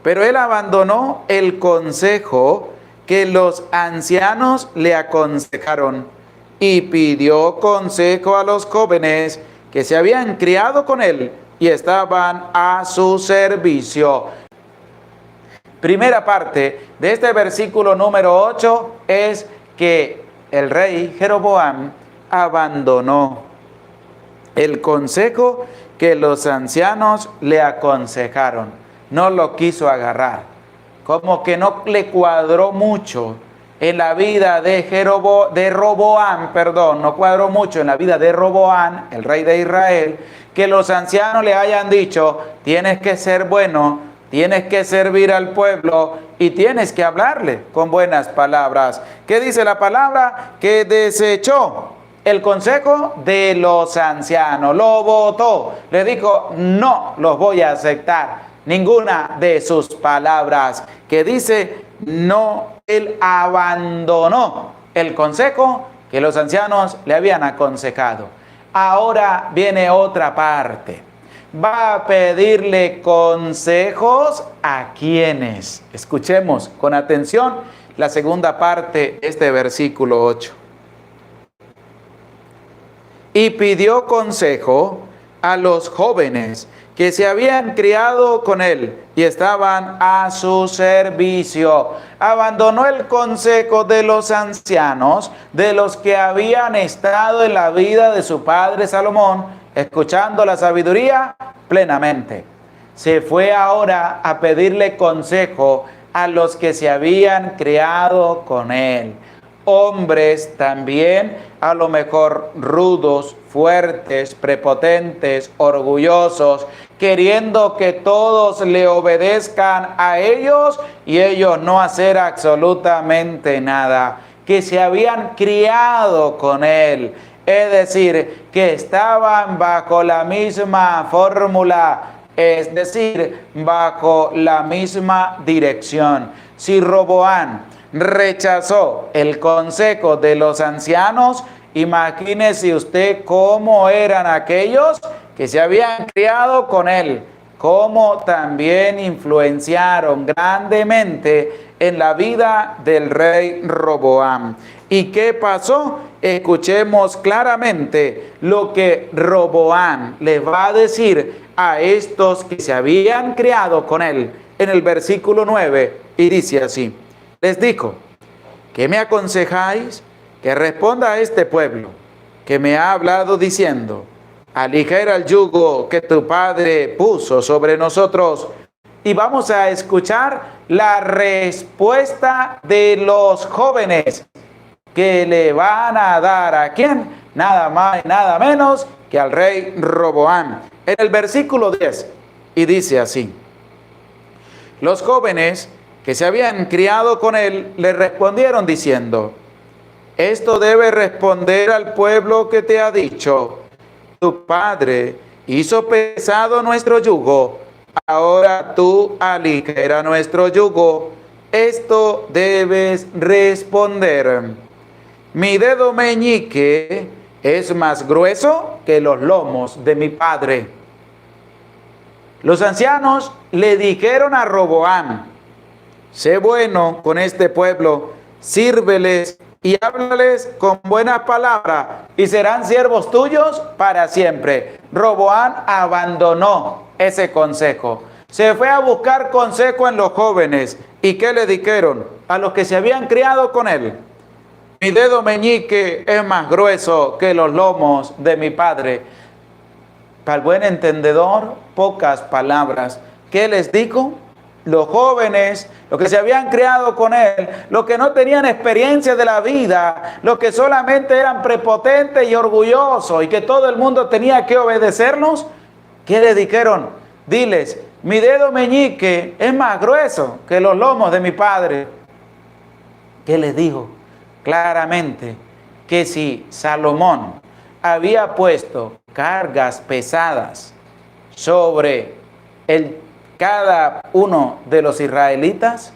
pero él abandonó el consejo que los ancianos le aconsejaron y pidió consejo a los jóvenes que se habían criado con él y estaban a su servicio. Primera parte de este versículo número 8 es que el rey Jeroboam abandonó el consejo que los ancianos le aconsejaron. No lo quiso agarrar. Como que no le cuadró mucho en la vida de Roboam, no cuadró mucho en la vida de Roboam, el rey de Israel, que los ancianos le hayan dicho: tienes que ser bueno, tienes que servir al pueblo y tienes que hablarle con buenas palabras. ¿Qué dice la palabra? Que desechó el consejo de los ancianos, lo votó, le dijo: no los voy a aceptar ninguna de sus palabras. Que dice: no, él abandonó el consejo que los ancianos le habían aconsejado. Ahora viene otra parte. Va a pedirle consejos a quienes. Escuchemos con atención la segunda parte de este versículo 8. Y pidió consejo a los jóvenes que se habían criado con él y estaban a su servicio. Abandonó el consejo de los ancianos, de los que habían estado en la vida de su padre Salomón, escuchando la sabiduría plenamente. Se fue ahora a pedirle consejo a los que se habían criado con él. Hombres también, a lo mejor rudos, fuertes, prepotentes, orgullosos, queriendo que todos le obedezcan a ellos y ellos no hacer absolutamente nada, que se habían criado con él, es decir, que estaban bajo la misma fórmula, es decir, bajo la misma dirección. Si Roboam rechazó el consejo de los ancianos, imagínese usted cómo eran aquellos que se habían criado con él, cómo también influenciaron grandemente en la vida del rey Roboam. ¿Y qué pasó? Escuchemos claramente lo que Roboam le va a decir a estos que se habían criado con él en el versículo 9, y dice así: les dijo, ¿qué me aconsejáis? Que responda a este pueblo que me ha hablado diciendo, aligera el yugo que tu padre puso sobre nosotros. Y vamos a escuchar la respuesta de los jóvenes que le van a dar a quién, nada más y nada menos que al rey Roboam. En el versículo 10, y dice así: los jóvenes que se habían criado con él le respondieron diciendo, esto debe responder al pueblo que te ha dicho, tu padre hizo pesado nuestro yugo, ahora tú aligera nuestro yugo. Esto debes responder. Mi dedo meñique es más grueso que los lomos de mi padre. Los ancianos le dijeron a Roboam, sé bueno con este pueblo, sírveles y háblales con buenas palabras y serán siervos tuyos para siempre. Roboam abandonó ese consejo. Se fue a buscar consejo en los jóvenes. ¿Y qué le dijeron? A los que se habían criado con él. Mi dedo meñique es más grueso que los lomos de mi padre. Para el buen entendedor, pocas palabras. ¿Qué les dijo? Los jóvenes, los que se habían criado con él, los que no tenían experiencia de la vida, los que solamente eran prepotentes y orgullosos y que todo el mundo tenía que obedecerlos, ¿qué le dijeron? Diles, mi dedo meñique es más grueso que los lomos de mi padre. ¿Qué les dijo? Claramente que si Salomón había puesto cargas pesadas sobre cada uno de los israelitas,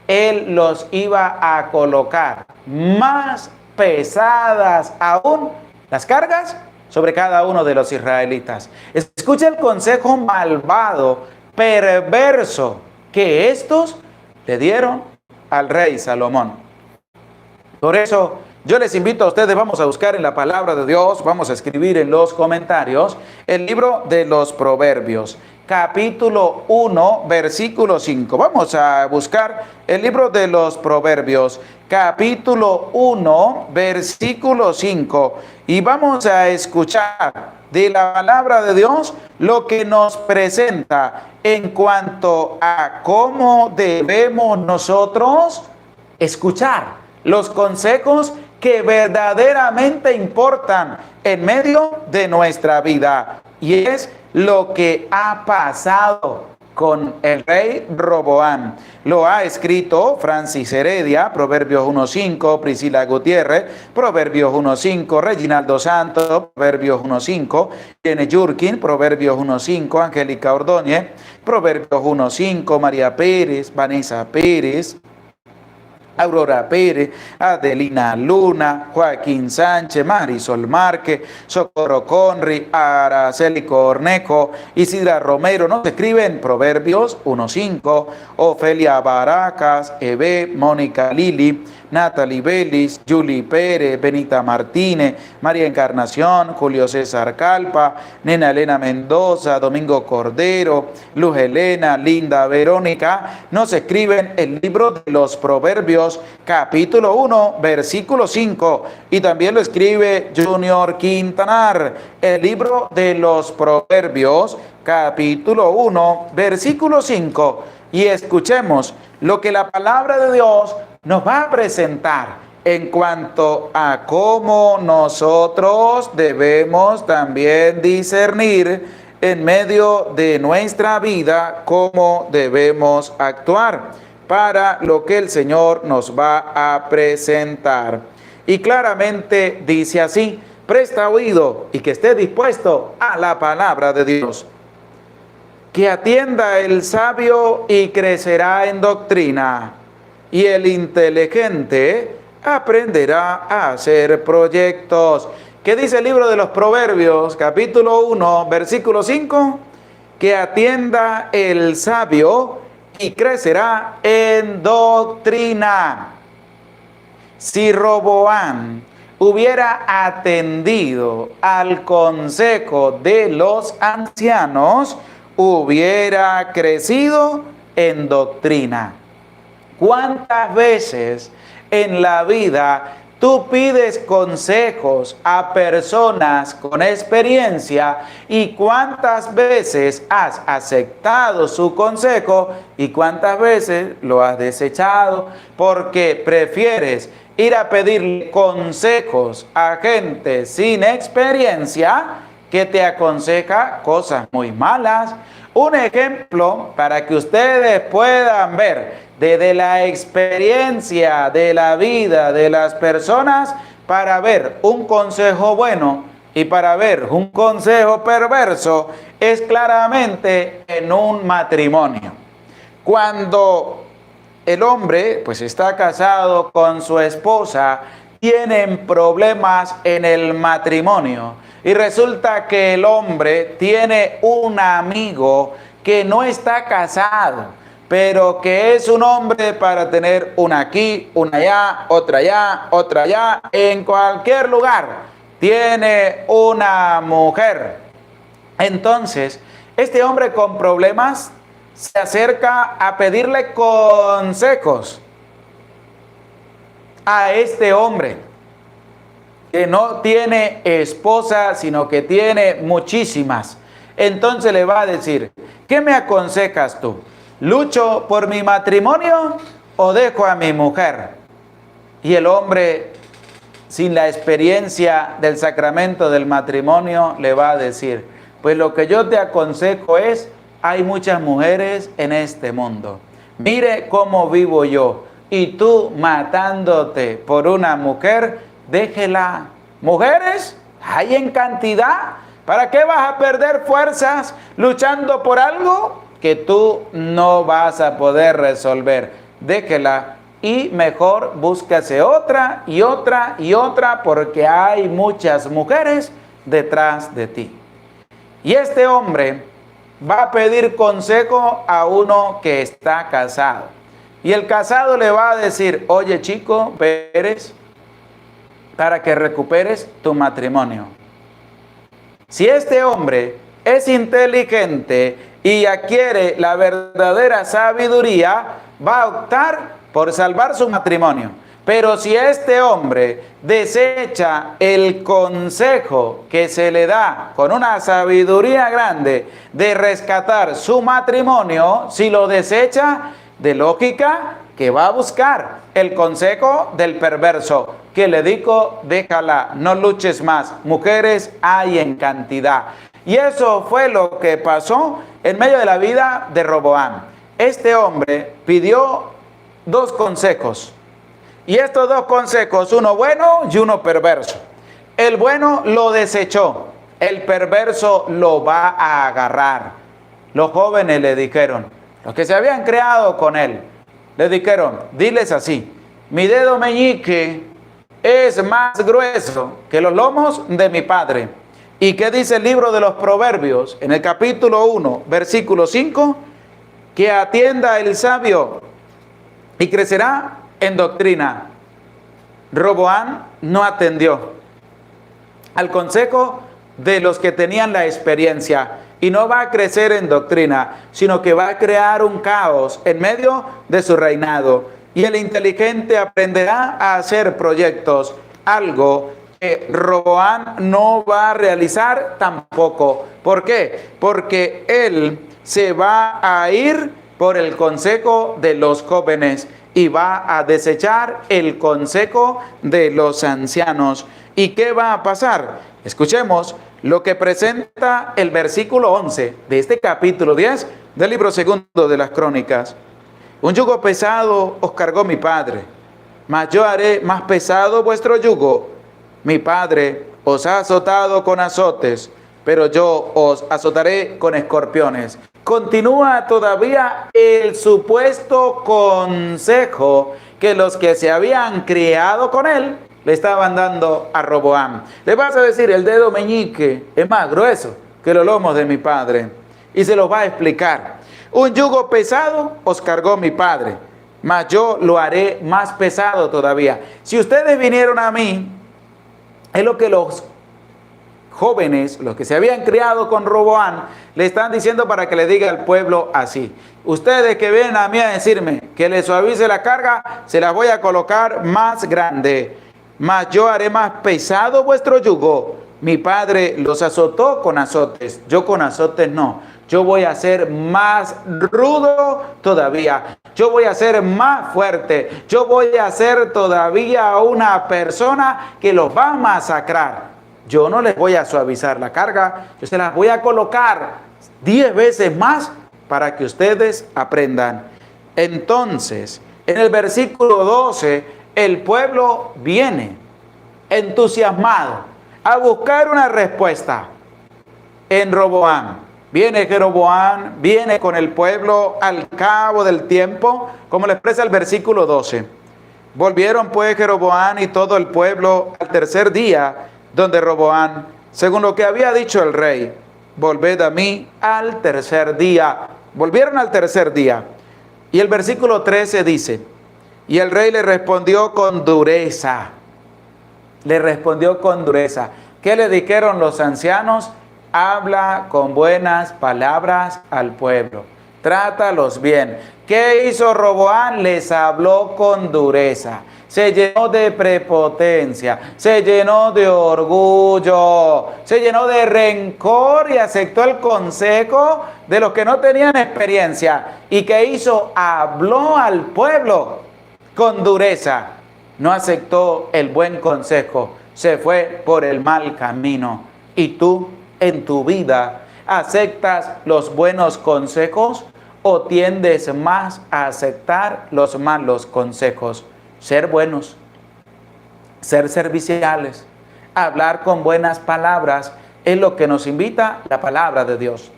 él los iba a colocar más pesadas aún las cargas sobre cada uno de los israelitas. Escucha el consejo malvado, perverso, que estos le dieron al rey Salomón. Por eso yo les invito a ustedes, vamos a buscar en la palabra de Dios, vamos a escribir en los comentarios el libro de los Proverbios, capítulo 1, versículo 5. Vamos a buscar el libro de los Proverbios, capítulo 1, versículo 5. Y vamos a escuchar de la palabra de Dios lo que nos presenta en cuanto a cómo debemos nosotros escuchar los consejos que verdaderamente importan en medio de nuestra vida. Y es lo que ha pasado con el rey Roboam. Lo ha escrito Francis Heredia, Proverbios 1.5, Priscila Gutiérrez, Proverbios 1.5, Reginaldo Santos, Proverbios 1.5, Jenny Jurkin, Proverbios 1.5, Angélica Ordóñez, Proverbios 1.5, María Pérez, Vanessa Pérez, Aurora Pérez, Adelina Luna, Joaquín Sánchez, Marisol Márquez, Socorro Conri, Araceli Cornejo, Isidra Romero. Nos escriben Proverbios 1.5, Ofelia Baracas, Eve, Mónica Lili, Natalie Vélez, Julie Pérez, Benita Martínez, María Encarnación, Julio César Calpa, Nena Elena Mendoza, Domingo Cordero, Luz Elena, Linda Verónica, nos escriben el libro de los Proverbios, capítulo 1, versículo 5, y también lo escribe Junior Quintanar, el libro de los Proverbios, capítulo 1, versículo 5, y escuchemos lo que la palabra de Dios nos va a presentar en cuanto a cómo nosotros debemos también discernir en medio de nuestra vida cómo debemos actuar para lo que el Señor nos va a presentar. Y claramente dice así: presta oído y que esté dispuesto a la palabra de Dios. Que atienda el sabio y crecerá en doctrina, y el inteligente aprenderá a hacer proyectos. ¿Qué dice el libro de los Proverbios, capítulo 1, versículo 5? Que atienda el sabio y crecerá en doctrina. Si Roboam hubiera atendido al consejo de los ancianos, hubiera crecido en doctrina. ¿Cuántas veces en la vida tú pides consejos a personas con experiencia y cuántas veces has aceptado su consejo y cuántas veces lo has desechado porque prefieres ir a pedir consejos a gente sin experiencia que te aconseja cosas muy malas? Un ejemplo para que ustedes puedan ver desde la experiencia de la vida de las personas para ver un consejo bueno y para ver un consejo perverso es claramente en un matrimonio. Cuando el hombre pues está casado con su esposa, tienen problemas en el matrimonio y resulta que el hombre tiene un amigo que no está casado, pero que es un hombre para tener una aquí, una allá, otra allá, en cualquier lugar tiene una mujer. Entonces, este hombre con problemas se acerca a pedirle consejos a este hombre que no tiene esposa, sino que tiene muchísimas. Entonces le va a decir: ¿qué me aconsejas tú? ¿Lucho por mi matrimonio o dejo a mi mujer? Y el hombre, sin la experiencia del sacramento del matrimonio, le va a decir: pues lo que yo te aconsejo es, hay muchas mujeres en este mundo. Mire cómo vivo yo. Y tú matándote por una mujer, déjela. Mujeres hay en cantidad. ¿Para qué vas a perder fuerzas luchando por algo que tú no vas a poder resolver? Déjela y mejor búscase otra y otra y otra, porque hay muchas mujeres detrás de ti. Y este hombre va a pedir consejo a uno que está casado. Y el casado le va a decir: oye chico Pérez, para que recuperes tu matrimonio. Si este hombre es inteligente y adquiere la verdadera sabiduría, va a optar por salvar su matrimonio. Pero si este hombre desecha el consejo que se le da con una sabiduría grande de rescatar su matrimonio, si lo desecha, de lógica que va a buscar el consejo del perverso, que le dijo: déjala, no luches más, mujeres hay en cantidad. Y eso fue lo que pasó en medio de la vida de Roboam. Este hombre pidió dos consejos, y estos dos consejos, uno bueno y uno perverso. El bueno lo desechó, el perverso lo va a agarrar. Los jóvenes le dijeron, los que se habían creado con él, le dijeron: diles así, mi dedo meñique es más grueso que los lomos de mi padre. ¿Y qué dice el libro de los Proverbios? En el capítulo 1, versículo 5, que atienda el sabio y crecerá en doctrina. Roboam no atendió al consejo de los que tenían la experiencia y no va a crecer en doctrina, sino que va a crear un caos en medio de su reinado. Y el inteligente aprenderá a hacer proyectos, algo que Roboam no va a realizar tampoco. ¿Por qué? Porque él se va a ir por el consejo de los jóvenes y va a desechar el consejo de los ancianos. ¿Y qué va a pasar? Escuchemos lo que presenta el versículo 11 de este capítulo 10 del libro segundo de las Crónicas. Un yugo pesado os cargó mi padre, mas yo haré más pesado vuestro yugo. Mi padre os ha azotado con azotes, pero yo os azotaré con escorpiones. Continúa todavía el supuesto consejo que los que se habían criado con él le estaban dando a Roboam. Le vas a decir, el dedo meñique es más grueso que los lomos de mi padre. Y se los va a explicar. Un yugo pesado os cargó mi padre, mas yo lo haré más pesado todavía. Si ustedes vinieron a mí, es lo que los jóvenes, los que se habían criado con Roboam, le están diciendo para que le diga al pueblo así. Ustedes que vienen a mí a decirme que les suavice la carga, se las voy a colocar más grande. Mas yo haré más pesado vuestro yugo. Mi padre los azotó con azotes, yo con azotes no. Yo voy a ser más rudo todavía. Yo voy a ser más fuerte. Yo voy a ser todavía una persona que los va a masacrar. Yo no les voy a suavizar la carga. Yo se las voy a colocar 10 veces más para que ustedes aprendan. Entonces, en el versículo 12, el pueblo viene entusiasmado a buscar una respuesta en Roboam. Viene Jeroboam, viene con el pueblo al cabo del tiempo, como le expresa el versículo 12. Volvieron pues Jeroboam y todo el pueblo al tercer día, donde Roboam, según lo que había dicho el rey, volved a mí al tercer día. Volvieron al tercer día. Y el versículo 13 dice, y el rey le respondió con dureza. Le respondió con dureza. ¿Qué le dijeron los ancianos? Habla con buenas palabras al pueblo. Trátalos bien. ¿Qué hizo Roboam? Les habló con dureza. Se llenó de prepotencia, se llenó de orgullo, se llenó de rencor y aceptó el consejo de los que no tenían experiencia. ¿Y qué hizo? Habló al pueblo con dureza. No aceptó el buen consejo, se fue por el mal camino. ¿Y tú en tu vida aceptas los buenos consejos o tiendes más a aceptar los malos consejos? Ser buenos, ser serviciales, hablar con buenas palabras es lo que nos invita la palabra de Dios.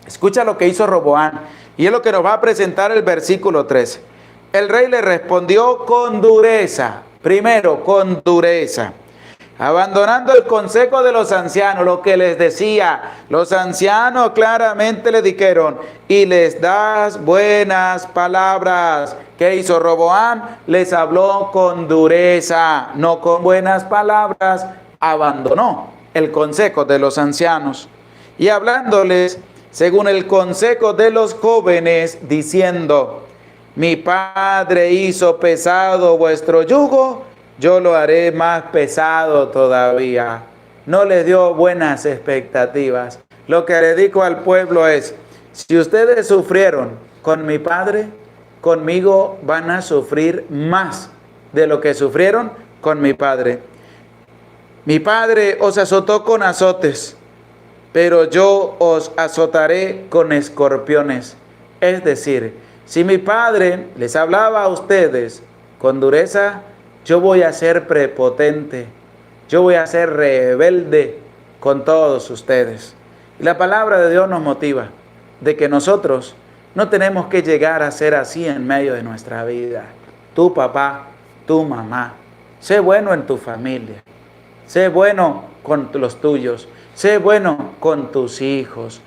Escucha lo que hizo Roboam y es lo que nos va a presentar el versículo 13. El rey le respondió con dureza, primero con dureza, abandonando el consejo de los ancianos, lo que les decía. Los ancianos claramente le dijeron, y les das buenas palabras. ¿Qué hizo Roboam? Les habló con dureza, no con buenas palabras. Abandonó el consejo de los ancianos y hablándoles según el consejo de los jóvenes, diciendo, mi padre hizo pesado vuestro yugo, yo lo haré más pesado todavía. No les dio buenas expectativas. Lo que le digo al pueblo es, si ustedes sufrieron con mi padre, conmigo van a sufrir más de lo que sufrieron con mi padre. Mi padre os azotó con azotes, pero yo os azotaré con escorpiones. Es decir, si mi padre les hablaba a ustedes con dureza, yo voy a ser prepotente, yo voy a ser rebelde con todos ustedes. Y la palabra de Dios nos motiva de que nosotros no tenemos que llegar a ser así en medio de nuestra vida. Tu papá, tu mamá, sé bueno en tu familia, sé bueno con los tuyos, sé bueno con tus hijos.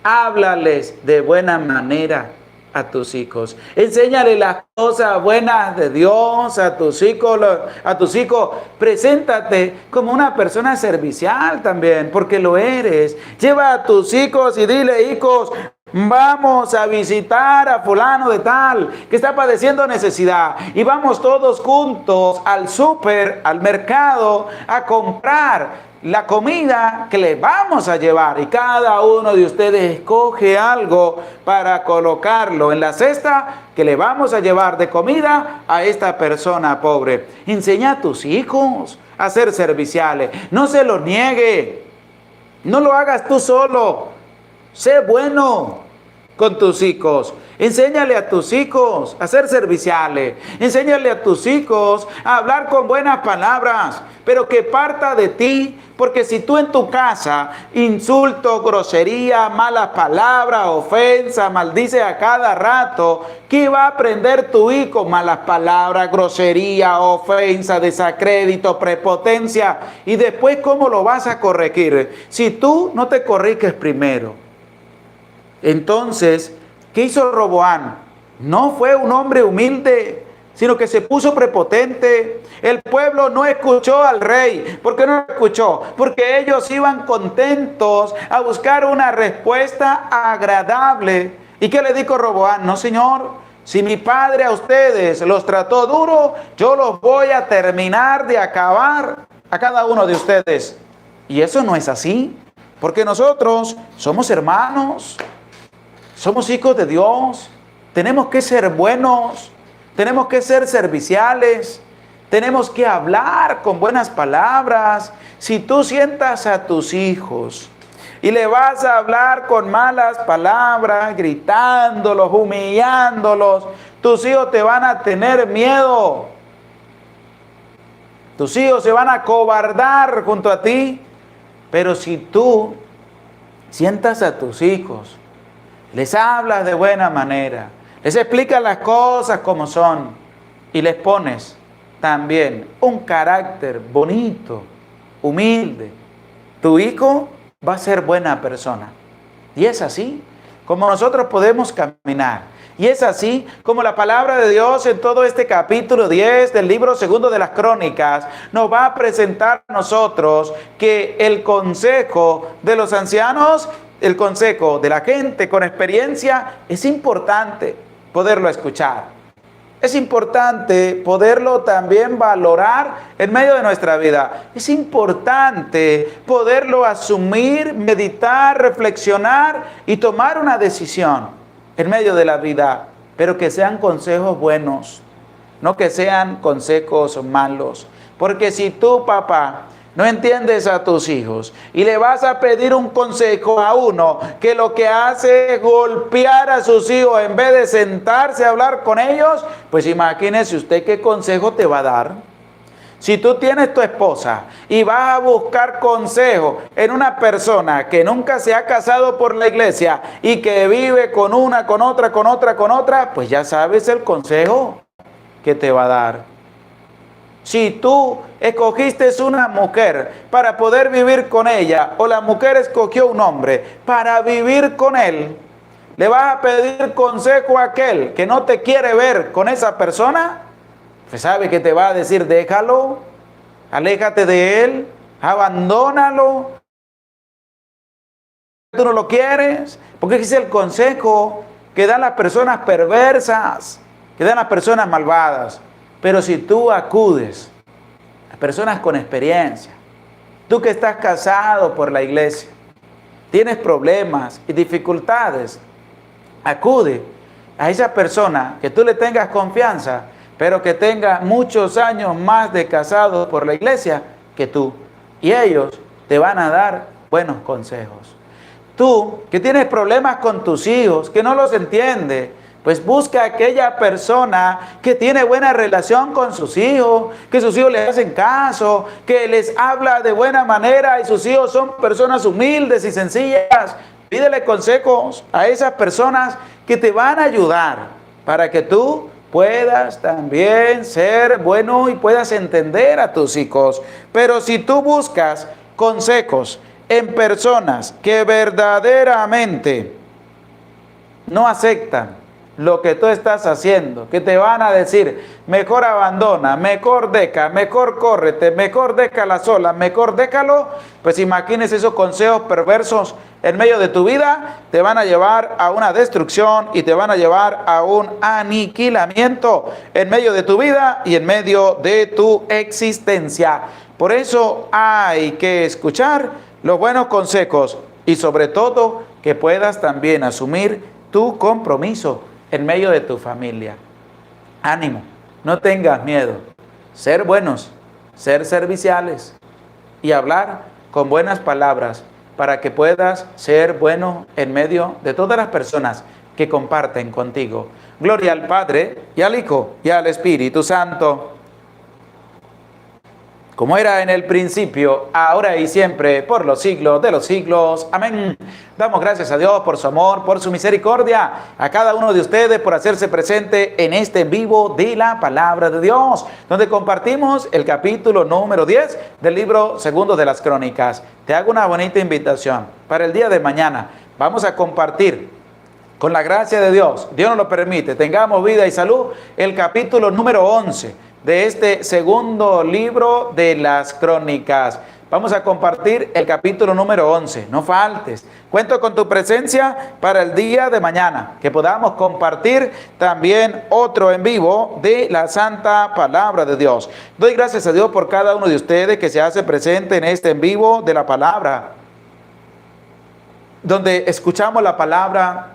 Háblales de buena manera, a tus hijos. Enséñale las cosas buenas de Dios a tus hijos. Preséntate como una persona servicial también, porque lo eres. Lleva a tus hijos y dile: hijos, vamos a visitar a fulano de tal que está padeciendo necesidad, y vamos todos juntos al súper, al mercado, a comprar la comida que le vamos a llevar, y cada uno de ustedes escoge algo para colocarlo en la cesta que le vamos a llevar de comida a esta persona pobre. Enseña a tus hijos a ser serviciales, no se los niegue, no lo hagas tú solo, sé bueno con tus hijos. Enséñale a tus hijos a ser serviciales. Enséñale a tus hijos a hablar con buenas palabras, pero que parta de ti, porque si tú en tu casa insulto, grosería, malas palabras, ofensa, maldice a cada rato, ¿qué va a aprender tu hijo? Malas palabras, grosería, ofensa, desacrédito, prepotencia. Y después, ¿cómo lo vas a corregir si tú no te corriges primero? Entonces, ¿qué hizo Roboam? No fue un hombre humilde, sino que se puso prepotente. El pueblo no escuchó al rey. ¿Por qué no lo escuchó? Porque ellos iban contentos a buscar una respuesta agradable. ¿Y qué le dijo Roboam? No, señor, si mi padre a ustedes los trató duro, yo los voy a terminar de acabar a cada uno de ustedes. Y eso no es así, porque nosotros somos hermanos. Somos hijos de Dios, tenemos que ser buenos, tenemos que ser serviciales, tenemos que hablar con buenas palabras. Si tú sientas a tus hijos y le vas a hablar con malas palabras, gritándolos, humillándolos, tus hijos te van a tener miedo. Tus hijos se van a acobardar junto a ti. Pero si tú sientas a tus hijos, les hablas de buena manera, les explicas las cosas como son y les pones también un carácter bonito, humilde, tu hijo va a ser buena persona. Y es así como nosotros podemos caminar. Y es así como la palabra de Dios en todo este capítulo 10 del libro segundo de las Crónicas nos va a presentar a nosotros que el consejo de los ancianos, el consejo de la gente con experiencia, es importante poderlo escuchar. Es importante poderlo también valorar en medio de nuestra vida. Es importante poderlo asumir, meditar, reflexionar y tomar una decisión en medio de la vida, pero que sean consejos buenos, no que sean consejos malos. Porque si tú, papá, no entiendes a tus hijos y le vas a pedir un consejo a uno que lo que hace es golpear a sus hijos en vez de sentarse a hablar con ellos, pues imagínese usted qué consejo te va a dar. Si tú tienes tu esposa y vas a buscar consejo en una persona que nunca se ha casado por la iglesia y que vive con una, con otra, pues ya sabes el consejo que te va a dar. Si tú escogiste una mujer para poder vivir con ella, o la mujer escogió un hombre para vivir con él, ¿le vas a pedir consejo a aquel que no te quiere ver con esa persona? Pues sabe que te va a decir: déjalo, aléjate de él, abandónalo. Tú no lo quieres, porque ese es el consejo que dan las personas perversas, que dan las personas malvadas. Pero si tú acudes a personas con experiencia, tú que estás casado por la iglesia, tienes problemas y dificultades, acude a esa persona que tú le tengas confianza, pero que tenga muchos años más de casado por la iglesia que tú. Y ellos te van a dar buenos consejos. Tú que tienes problemas con tus hijos, que no los entiendes, pues busca a aquella persona que tiene buena relación con sus hijos, que sus hijos le hacen caso, que les habla de buena manera y sus hijos son personas humildes y sencillas. Pídele consejos a esas personas que te van a ayudar para que tú puedas también ser bueno y puedas entender a tus hijos. Pero si tú buscas consejos en personas que verdaderamente no aceptan lo que tú estás haciendo, que te van a decir, mejor abandona, mejor deja, mejor córrete, mejor déjala sola, mejor déjalo, pues imagínese esos consejos perversos en medio de tu vida, te van a llevar a una destrucción y te van a llevar a un aniquilamiento en medio de tu vida y en medio de tu existencia. Por eso hay que escuchar los buenos consejos y sobre todo que puedas también asumir tu compromiso en medio de tu familia. Ánimo, no tengas miedo. Ser buenos, ser serviciales y hablar con buenas palabras para que puedas ser bueno en medio de todas las personas que comparten contigo. Gloria al Padre, y al Hijo, y al Espíritu Santo, como era en el principio, ahora y siempre, por los siglos de los siglos. Amén. Damos gracias a Dios por su amor, por su misericordia, a cada uno de ustedes por hacerse presente en este en vivo de la Palabra de Dios, donde compartimos el capítulo número 10 del libro segundo de las Crónicas. Te hago una bonita invitación para el día de mañana. Vamos a compartir, con la gracia de Dios, Dios nos lo permite, tengamos vida y salud, el capítulo número 11 de este segundo libro de las Crónicas. Vamos a compartir el capítulo número 11. No faltes. Cuento con tu presencia para el día de mañana, que podamos compartir también otro en vivo de la Santa Palabra de Dios. Doy gracias a Dios por cada uno de ustedes que se hace presente en este en vivo de la Palabra, donde escuchamos la Palabra,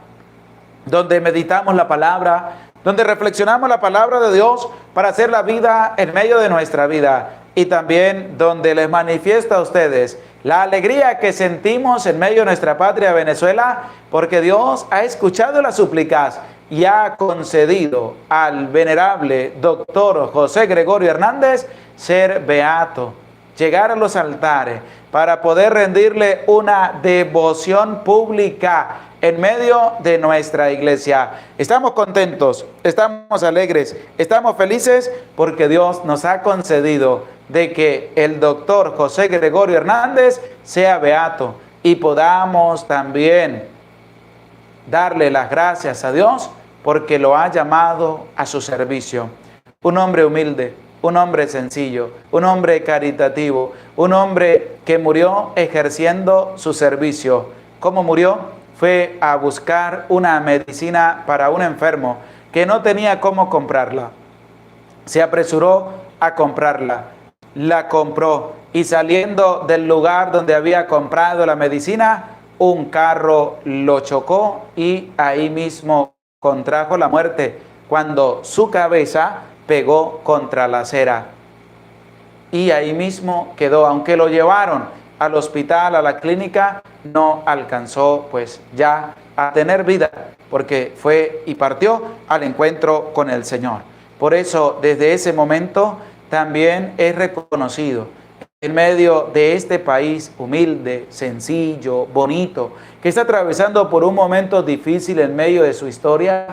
donde meditamos la Palabra, donde reflexionamos la Palabra de Dios para hacer la vida en medio de nuestra vida, y también donde les manifiesto a ustedes la alegría que sentimos en medio de nuestra patria Venezuela, porque Dios ha escuchado las súplicas y ha concedido al venerable doctor José Gregorio Hernández ser beato, llegar a los altares para poder rendirle una devoción pública en medio de nuestra iglesia. Estamos contentos, estamos alegres, estamos felices porque Dios nos ha concedido de que el doctor José Gregorio Hernández sea beato y podamos también darle las gracias a Dios porque lo ha llamado a su servicio. Un hombre humilde, un hombre sencillo, un hombre caritativo, un hombre que murió ejerciendo su servicio. ¿Cómo murió? Fue a buscar una medicina para un enfermo que no tenía cómo comprarla. Se apresuró a comprarla, la compró y saliendo del lugar donde había comprado la medicina, un carro lo chocó y ahí mismo contrajo la muerte cuando su cabeza pegó contra la acera. Y ahí mismo quedó, aunque lo llevaron al hospital, a la clínica, no alcanzó pues ya a tener vida, porque fue y partió al encuentro con el Señor. Por eso, desde ese momento, también es reconocido en medio de este país humilde, sencillo, bonito, que está atravesando por un momento difícil en medio de su historia,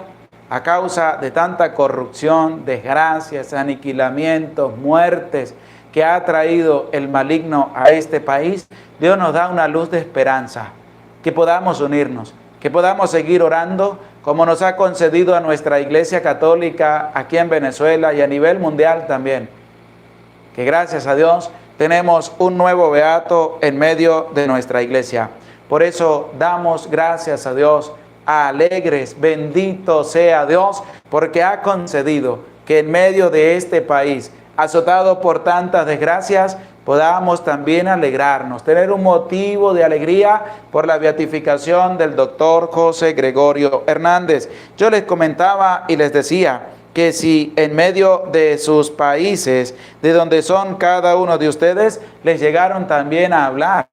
a causa de tanta corrupción, desgracias, aniquilamientos, muertes, que ha traído el maligno a este país. Dios nos da una luz de esperanza, que podamos unirnos, que podamos seguir orando, como nos ha concedido a nuestra Iglesia Católica aquí en Venezuela y a nivel mundial también, que gracias a Dios tenemos un nuevo beato en medio de nuestra iglesia. Por eso damos gracias a Dios, alegres, bendito sea Dios, porque ha concedido que en medio de este país, azotado por tantas desgracias, podamos también alegrarnos, tener un motivo de alegría por la beatificación del doctor José Gregorio Hernández. Yo les comentaba y les decía que si en medio de sus países, de donde son cada uno de ustedes, les llegaron también a hablar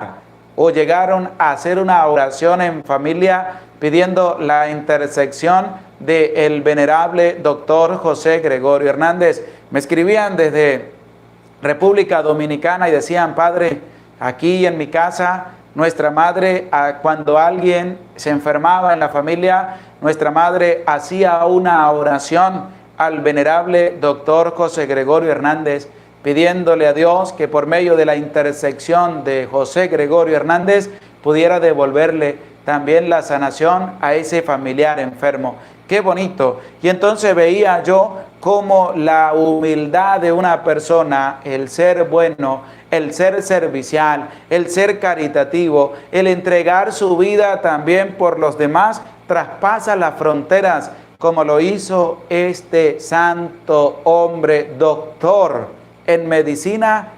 o llegaron a hacer una oración en familia pidiendo la intersección del venerable doctor José Gregorio Hernández. Me escribían desde República Dominicana y decían: Padre, aquí en mi casa, nuestra madre, cuando alguien se enfermaba en la familia, nuestra madre hacía una oración al venerable doctor José Gregorio Hernández, pidiéndole a Dios que por medio de la intersección de José Gregorio Hernández pudiera devolverle también la sanación a ese familiar enfermo. Qué bonito. Y entonces veía yo cómo la humildad de una persona, el ser bueno, el ser servicial, el ser caritativo, el entregar su vida también por los demás, traspasa las fronteras, como lo hizo este santo hombre, doctor en medicina,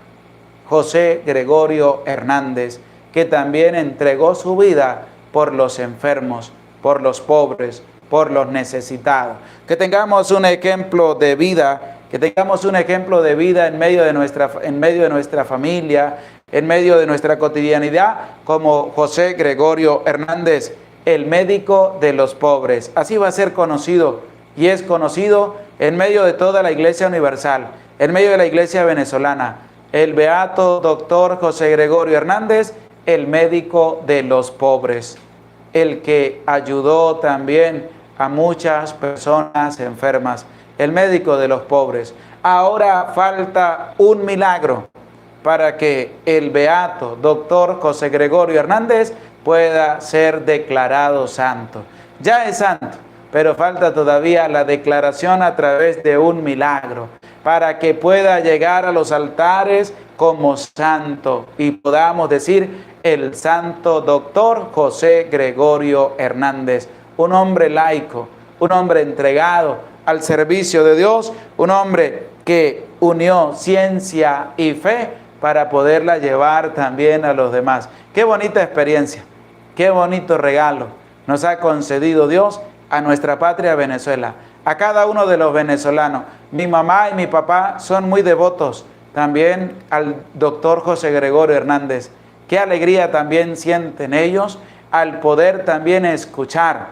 José Gregorio Hernández, que también entregó su vida por los enfermos, por los pobres, por los necesitados. Que tengamos un ejemplo de vida, que tengamos un ejemplo de vida en medio de nuestra familia, en medio de nuestra cotidianidad, como José Gregorio Hernández, el médico de los pobres. Así va a ser conocido, y es conocido en medio de toda la Iglesia Universal, en medio de la Iglesia venezolana, el beato doctor José Gregorio Hernández, el médico de los pobres, el que ayudó también a muchas personas enfermas, el médico de los pobres. Ahora falta un milagro para que el beato doctor José Gregorio Hernández pueda ser declarado santo. Ya es santo, pero falta todavía la declaración a través de un milagro, para que pueda llegar a los altares como santo y podamos decir el santo doctor José Gregorio Hernández, un hombre laico, un hombre entregado al servicio de Dios, un hombre que unió ciencia y fe para poderla llevar también a los demás. Qué bonita experiencia, qué bonito regalo nos ha concedido Dios a nuestra patria Venezuela, a cada uno de los venezolanos. Mi mamá y mi papá son muy devotos también al doctor José Gregorio Hernández. Qué alegría también sienten ellos al poder también escuchar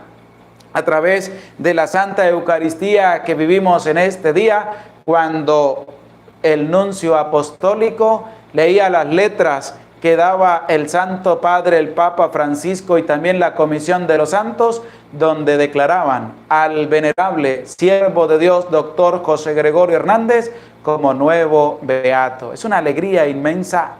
a través de la Santa Eucaristía que vivimos en este día, cuando el nuncio apostólico leía las letras que daba el Santo Padre, el Papa Francisco, y también la Comisión de los Santos, donde declaraban al venerable siervo de Dios, doctor José Gregorio Hernández, como nuevo beato. Es una alegría inmensa,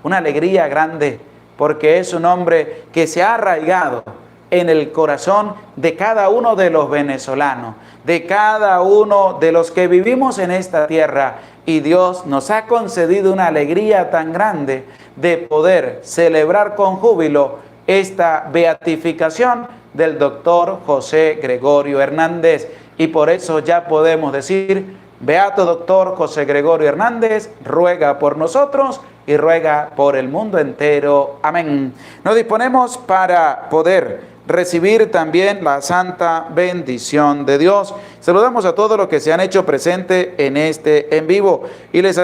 una alegría grande, porque es un hombre que se ha arraigado en el corazón de cada uno de los venezolanos, de cada uno de los que vivimos en esta tierra, y Dios nos ha concedido una alegría tan grande de poder celebrar con júbilo esta beatificación del doctor José Gregorio Hernández, y por eso ya podemos decir: beato doctor José Gregorio Hernández, ruega por nosotros y ruega por el mundo entero. Amén. Nos disponemos para poder recibir también la santa bendición de Dios. Saludamos a todos los que se han hecho presente en este en vivo y les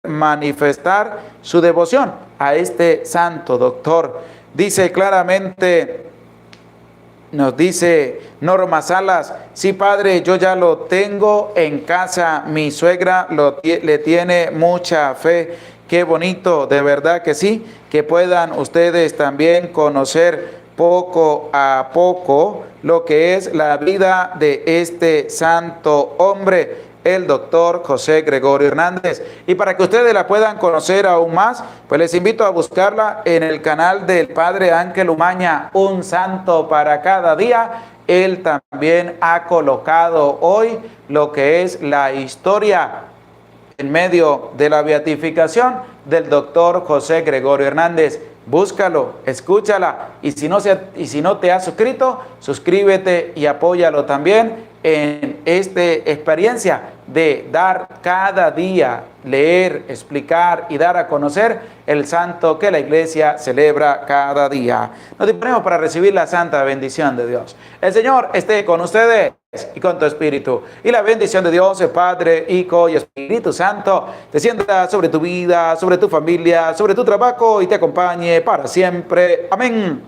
manifestar su devoción a este santo doctor. Dice claramente, nos dice Norma Salas: sí, padre, yo ya lo tengo en casa, mi suegra le tiene mucha fe. Qué bonito, de verdad que sí, que puedan ustedes también conocer poco a poco lo que es la vida de este santo hombre, el doctor José Gregorio Hernández. Y para que ustedes la puedan conocer aún más, pues les invito a buscarla en el canal del Padre Ángel Umaña, Un Santo para Cada Día. Él también ha colocado hoy lo que es la historia en medio de la beatificación del doctor José Gregorio Hernández. Búscalo, escúchala, y si no te has suscrito, suscríbete y apóyalo también en esta experiencia de dar cada día, leer, explicar y dar a conocer el santo que la Iglesia celebra cada día. Nos disponemos para recibir la santa bendición de Dios. El Señor esté con ustedes y con tu espíritu. Y la bendición de Dios, el Padre, Hijo y Espíritu Santo, descienda sobre tu vida, sobre tu familia, sobre tu trabajo y te acompañe para siempre. Amén.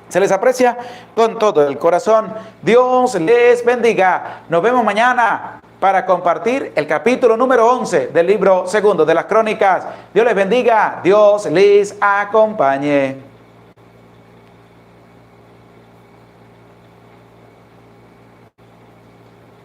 Se les aprecia con todo el corazón. Dios les bendiga. Nos vemos mañana para compartir el capítulo número 11 del libro segundo de las Crónicas. Dios les bendiga. Dios les acompañe.